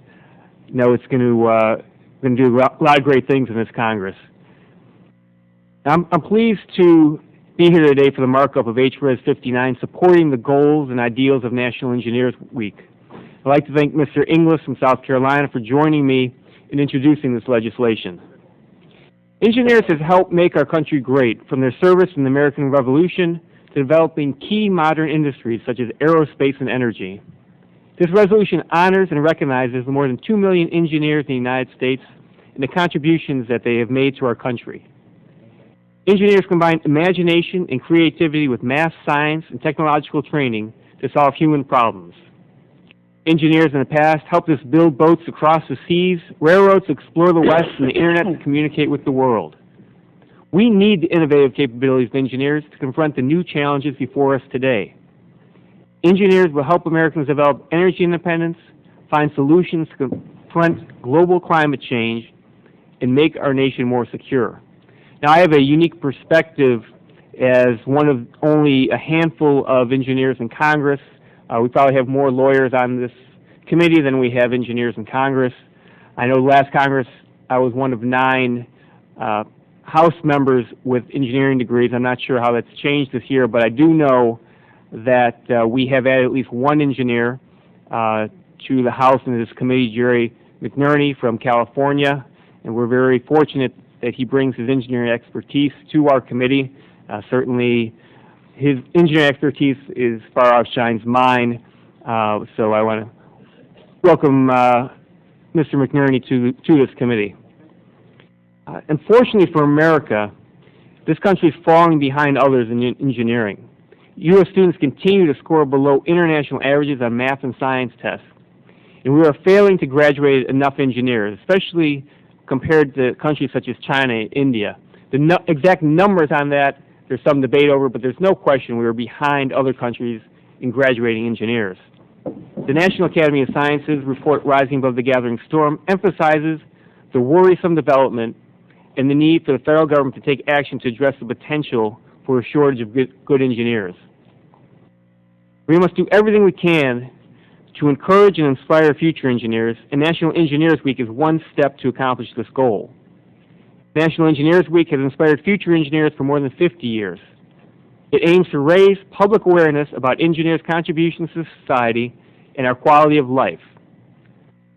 you know it's going to do a lot of great things in this Congress. I'm pleased to be here today for the markup of H.Res 59, supporting the goals and ideals of National Engineers Week. I'd like to thank Mr. Inglis from South Carolina for joining me in introducing this legislation. Engineers have helped make our country great, from their service in the American Revolution to developing key modern industries such as aerospace and energy. This resolution honors and recognizes the more than 2 million engineers in the United States and the contributions that they have made to our country. Engineers combine imagination and creativity with math, science, and technological training to solve human problems. Engineers in the past helped us build boats across the seas, railroads to explore the West, and the Internet to communicate with the world. We need the innovative capabilities of engineers to confront the new challenges before us today. Engineers will help Americans develop energy independence, find solutions to confront global climate change, and make our nation more secure. Now, I have a unique perspective as one of only a handful of engineers in Congress. We probably have more lawyers on this committee than we have engineers in Congress. I know last Congress I was one of 9 House members with engineering degrees. I'm not sure how that's changed this year, but I do know that we have added at least one engineer to the House and this committee, Jerry McNerney from California, and we're very fortunate that he brings his engineering expertise to our committee. Certainly, his engineering expertise is far outshines mine, so I want to welcome Mr. McNerney to this committee. Unfortunately for America, this country is falling behind others in engineering. U.S. students continue to score below international averages on math and science tests, and we are failing to graduate enough engineers, especially compared to countries such as China and India. The exact numbers on that, there's some debate over, but there's no question we are behind other countries in graduating engineers. The National Academy of Sciences report Rising Above the Gathering Storm emphasizes the worrisome development and the need for the federal government to take action to address the potential for a shortage of good engineers. We must do everything we can to encourage and inspire future engineers, and National Engineers Week is one step to accomplish this goal. National Engineers Week has inspired future engineers for more than 50 years. It aims to raise public awareness about engineers' contributions to society and our quality of life.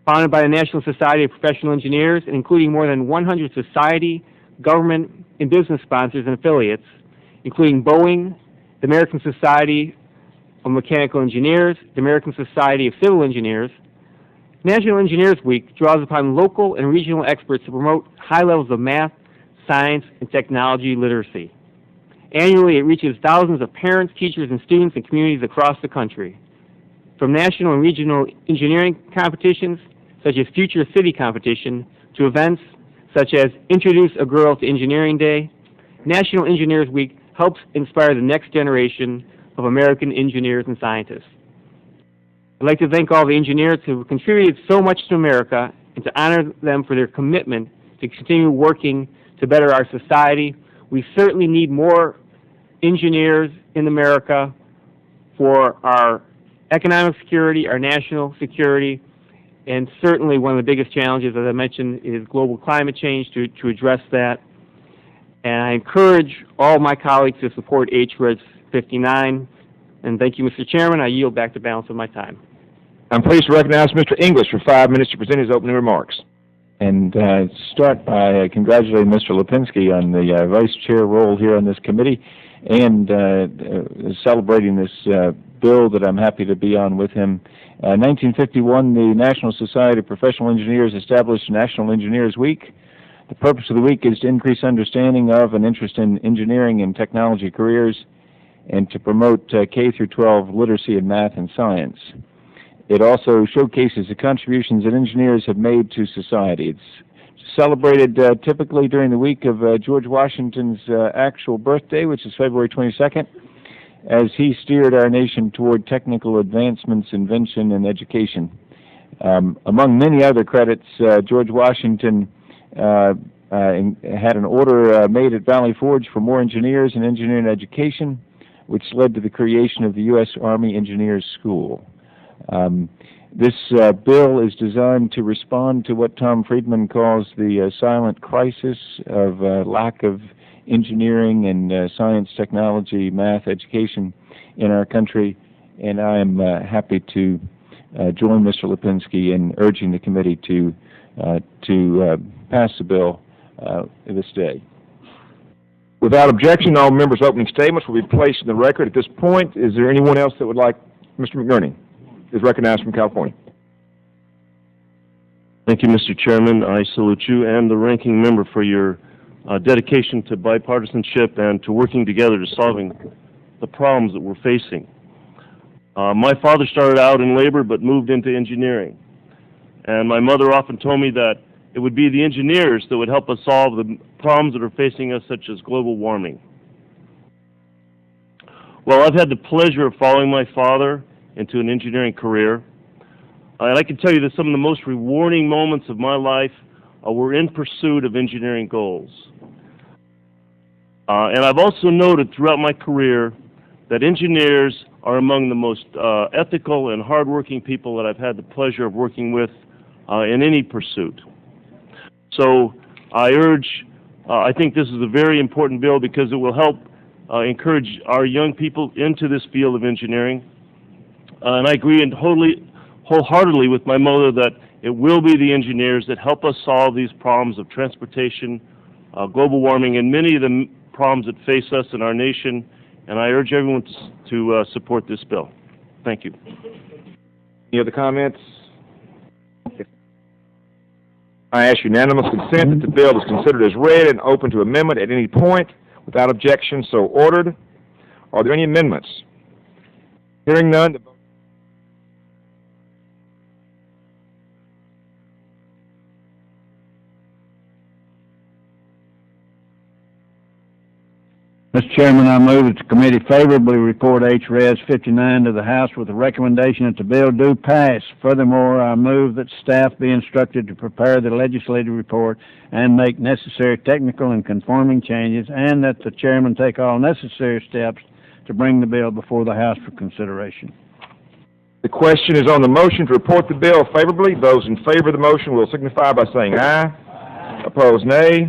Founded by the National Society of Professional Engineers and including more than 100 society, government, and business sponsors and affiliates, including Boeing, the American Society of Mechanical Engineers, the American Society of Civil Engineers, National Engineers Week draws upon local and regional experts to promote high levels of math, science, and technology literacy. Annually, it reaches thousands of parents, teachers, and students in communities across the country. From national and regional engineering competitions, such as Future City Competition, to events such as Introduce a Girl to Engineering Day, National Engineers Week helps inspire the next generation of American engineers and scientists. I'd like to thank all the engineers who have contributed so much to America and to honor them for their commitment to continue working to better our society. We certainly need more engineers in America for our economic security, our national security, and certainly one of the biggest challenges, as I mentioned, is global climate change to address that. And I encourage all my colleagues to support H.Res 59. And thank you, Mr. Chairman. I yield back the balance of my time. I'm pleased to recognize Mr. English for 5 minutes to present his opening remarks. And start by congratulating Mr. Lipinski on the vice chair role here on this committee and celebrating this bill that I'm happy to be on with him. 1951, the National Society of Professional Engineers established National Engineers Week. The purpose of the week is to increase understanding of and interest in engineering and technology careers and to promote K through 12 literacy in math and science. It also showcases the contributions that engineers have made to society. It's celebrated typically during the week of George Washington's actual birthday, which is February 22nd, as he steered our nation toward technical advancements, invention, and education. Among many other credits, George Washington had an order made at Valley Forge for more engineers and engineering education, which led to the creation of the U.S. Army Engineers School. This bill is designed to respond to what Tom Friedman calls the silent crisis of lack of engineering and science, technology, math, education in our country, and I am happy to join Mr. Lipinski in urging the committee to pass the bill this day. Without objection, all members' opening statements will be placed in the record. At this point, is there anyone else that would like? Mr. McNerney is recognized from California. Thank you, Mr. Chairman. I salute you and the ranking member for your dedication to bipartisanship and to working together to solving the problems that we're facing. My father started out in labor but moved into engineering. And my mother often told me that it would be the engineers that would help us solve the problems that are facing us, such as global warming. Well, I've had the pleasure of following my father into an engineering career. And I can tell you that some of the most rewarding moments of my life were in pursuit of engineering goals. And I've also noted throughout my career that engineers are among the most ethical and hardworking people that I've had the pleasure of working with in any pursuit. So I think this is a very important bill because it will help encourage our young people into this field of engineering. And I agree wholeheartedly with my mother that it will be the engineers that help us solve these problems of transportation, global warming, and many of the problems that face us in our nation. And I urge everyone to support this bill. Thank you. Any other comments? I ask unanimous consent that the bill is considered as read and open to amendment at any point. Without objection, so ordered. Are there any amendments? Hearing none. Mr. Chairman, I move that the committee favorably report H.Res 59 to the House with the recommendation that the bill do pass. Furthermore, I move that staff be instructed to prepare the legislative report and make necessary technical and conforming changes, and that the chairman take all necessary steps to bring the bill before the House for consideration. The question is on the motion to report the bill favorably. Those in favor of the motion will signify by saying aye. Opposed, nay.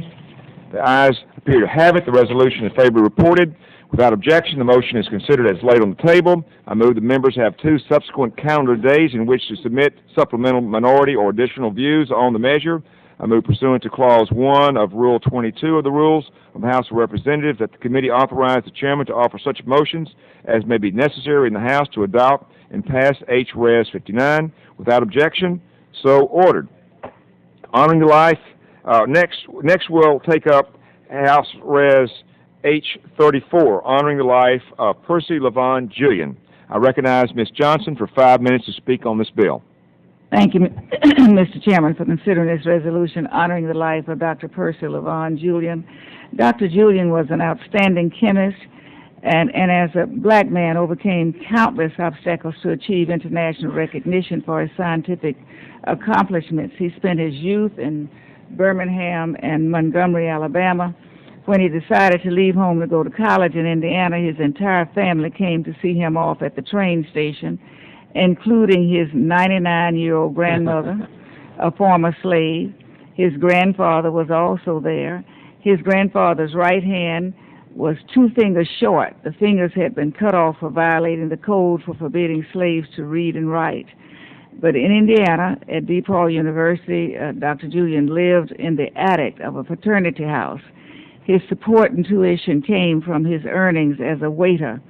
The ayes appear to have it. The resolution is favorably reported. Without objection, the motion is considered as laid on the table. I move the members have 2 subsequent calendar days in which to submit supplemental minority or additional views on the measure. I move pursuant to Clause 1 of Rule 22 of the Rules of the House of Representatives that the committee authorize the chairman to offer such motions as may be necessary in the House to adopt and pass H.Res 59. Without objection, so ordered. Honoring the life, next we'll take up House Res H34, honoring the life of Percy Lavon Julian. I recognize Ms. Johnson for 5 minutes to speak on this bill. Thank you, Mr. Chairman, for considering this resolution honoring the life of Dr. Percy Lavon Julian. Dr. Julian was an outstanding chemist and as a black man overcame countless obstacles to achieve international recognition for his scientific accomplishments. He spent his youth in Birmingham and Montgomery, Alabama. When he decided to leave home to go to college in Indiana, his entire family came to see him off at the train station, including his 99-year-old grandmother, a former slave. His grandfather was also there. His grandfather's right hand was 2 fingers short. The fingers had been cut off for violating the code for forbidding slaves to read and write. But in Indiana, at DePaul University, Dr. Julian lived in the attic of a fraternity house. His support and tuition came from his earnings as a waiter.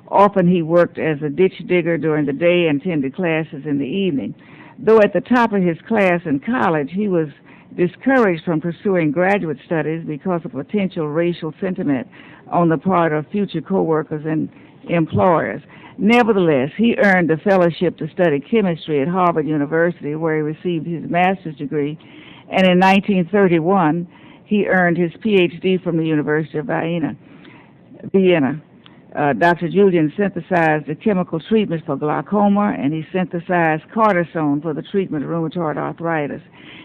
Often he worked as a ditch digger during the day and attended classes in the evening. Though at the top of his class in college, he was discouraged from pursuing graduate studies because of potential racial sentiment on the part of future co-workers and employers. Nevertheless, he earned a fellowship to study chemistry at Harvard University, where he received his master's degree, and in 1931, he earned his Ph.D. from the University of Vienna. Dr. Julian synthesized the chemical treatments for glaucoma, and he synthesized cortisone for the treatment of rheumatoid arthritis.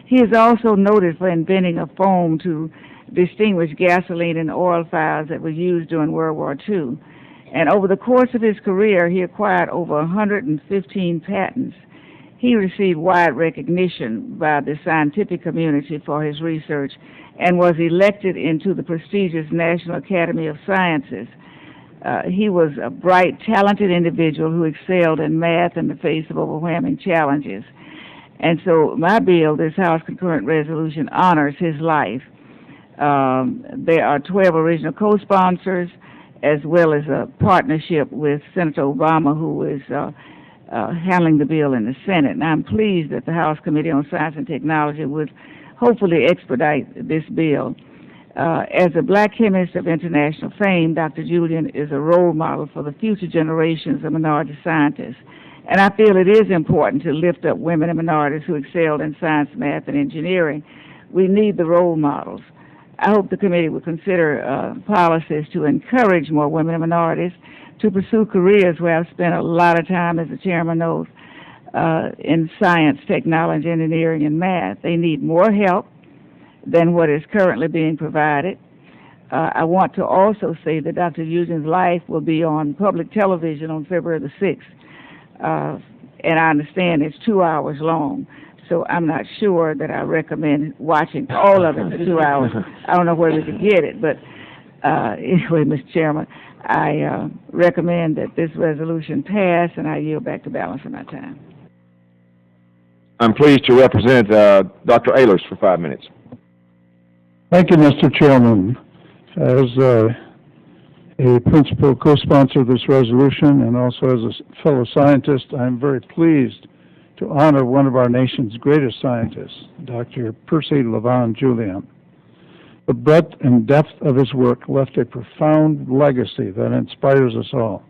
He is also noted for inventing a foam to distinguish gasoline and oil fires that were used during World War II. And over the course of his career, he acquired over 115 patents. He received wide recognition by the scientific community for his research and was elected into the prestigious National Academy of Sciences. He was a bright, talented individual who excelled in math in the face of overwhelming challenges. And so my bill, this House Concurrent Resolution, honors his life. There are 12 original co-sponsors, as well as a partnership with Senator Obama, who is handling the bill in the Senate. And I'm pleased that the House Committee on Science and Technology would hopefully expedite this bill. As a black chemist of international fame, Dr. Julian is a role model for the future generations of minority scientists. And I feel it is important to lift up women and minorities who excelled in science, math, and engineering. We need the role models. I hope the committee will consider policies to encourage more women and minorities to pursue careers where I've spent a lot of time, as the chairman knows, in science, technology, engineering, and math. They need more help than what is currently being provided. I want to also say that Dr. Julian's life will be on public television on February the 6th, and I understand it's 2 hours long. So I'm not sure that I recommend watching all of it for 2 hours. I don't know where we can get it, but anyway, Mr. Chairman, I recommend that this resolution pass, and I yield back the balance of my time. I'm pleased to represent Dr. Ehlers for 5 minutes. Thank you, Mr. Chairman. As a principal co-sponsor of this resolution and also as a fellow scientist, I'm very pleased to honor one of our nation's greatest scientists, Dr. Percy Lavon Julian. The breadth and depth of his work left a profound legacy that inspires us all.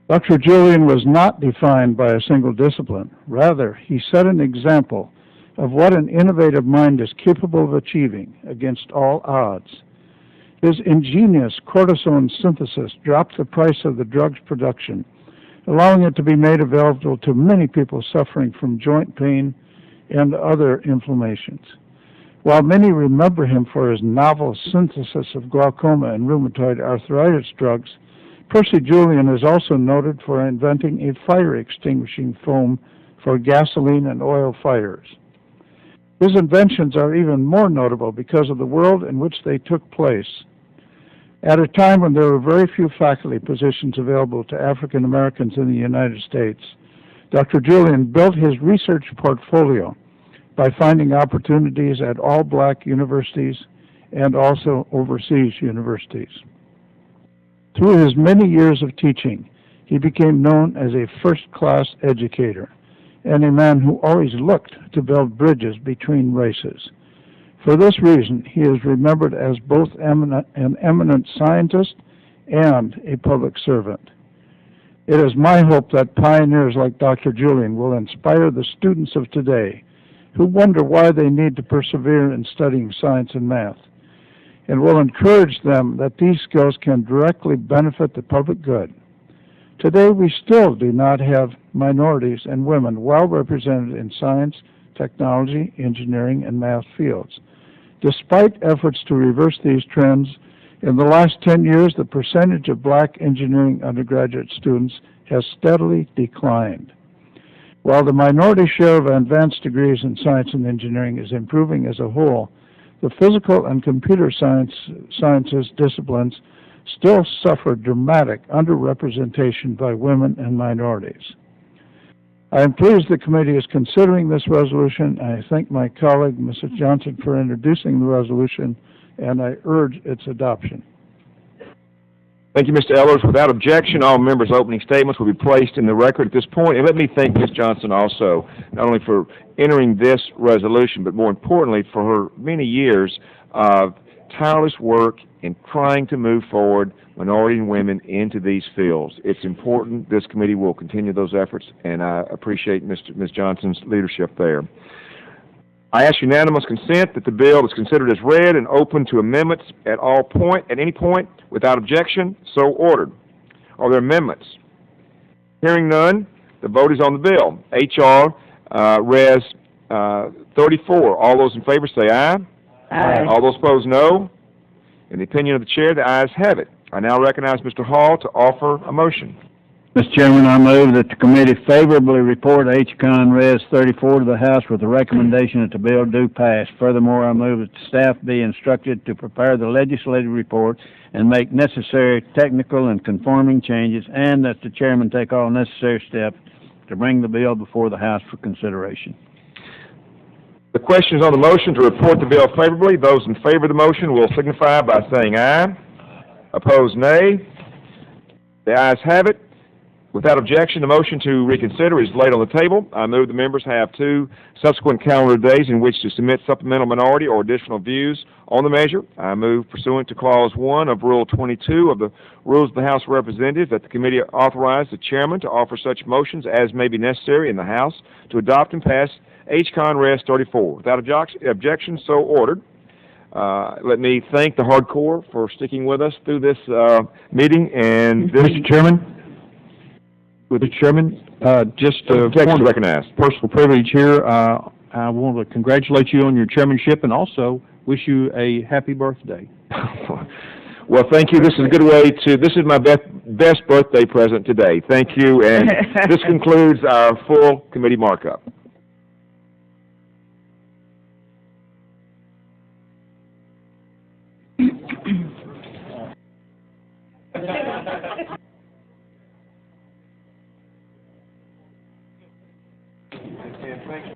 Dr. Julian was not defined by a single discipline. Rather, he set an example of what an innovative mind is capable of achieving against all odds. His ingenious cortisone synthesis dropped the price of the drug's production, allowing it to be made available to many people suffering from joint pain and other inflammations. While many remember him for his novel synthesis of glaucoma and rheumatoid arthritis drugs, Percy Julian is also noted for inventing a fire extinguishing foam for gasoline and oil fires. His inventions are even more notable because of the world in which they took place. At a time when there were very few faculty positions available to African Americans in the United States, Dr. Julian built his research portfolio by finding opportunities at all black universities and also overseas universities. Through his many years of teaching, he became known as a first-class educator and a man who always looked to build bridges between races. For this reason, he is remembered as both an eminent scientist and a public servant. It is my hope that pioneers like Dr. Julian will inspire the students of today who wonder why they need to persevere in studying science and math, and will encourage them that these skills can directly benefit the public good. Today, we still do not have minorities and women well represented in science, technology, engineering, and math fields. Despite efforts to reverse these trends, in the last 10 years, the percentage of black engineering undergraduate students has steadily declined. While the minority share of advanced degrees in science and engineering is improving as a whole, the physical and computer sciences disciplines still suffer dramatic underrepresentation by women and minorities. I am pleased the committee is considering this resolution. I thank my colleague, Mrs. Johnson, for introducing the resolution, and I urge its adoption. Thank you, Mr. Ellers. Without objection, all members' opening statements will be placed in the record at this point. And let me thank Ms. Johnson also, not only for entering this resolution, but more importantly, for her many years of tireless work in trying to move forward minority and women into these fields. It's important. This committee will continue those efforts, and I appreciate Ms. Johnson's leadership there. I ask unanimous consent that the bill is considered as read and open to amendments at any point, without objection. So ordered. Are there amendments? Hearing none, the vote is on the bill. H.Res. 34. All those in favor say aye. Aye. All those opposed, no. In the opinion of the chair, the ayes have it. I now recognize Mr. Hall to offer a motion. Mr. Chairman, I move that the committee favorably report H.Con.Res 34 to the House with the recommendation that the bill do pass. Furthermore, I move that the staff be instructed to prepare the legislative report and make necessary technical and conforming changes, and that the chairman take all necessary steps to bring the bill before the House for consideration. The question is on the motion to report the bill favorably. Those in favor of the motion will signify by saying aye. Opposed, nay. The ayes have it. Without objection, the motion to reconsider is laid on the table. I move the members have 2 subsequent calendar days in which to submit supplemental minority or additional views on the measure. I move pursuant to Clause 1 of Rule 22 of the Rules of the House of Representatives that the committee authorize the chairman to offer such motions as may be necessary in the House to adopt and pass H.Con.Res 34. Without objection, so ordered. Let me thank the hardcore for sticking with us through this meeting. And this, Mr. Chairman? Mr. Chairman, just a personal privilege here. I want to congratulate you on your chairmanship and also wish you a happy birthday. Well, thank you. This is a good way this is my best birthday present today. Thank you. And this concludes our full committee markup. Thank you.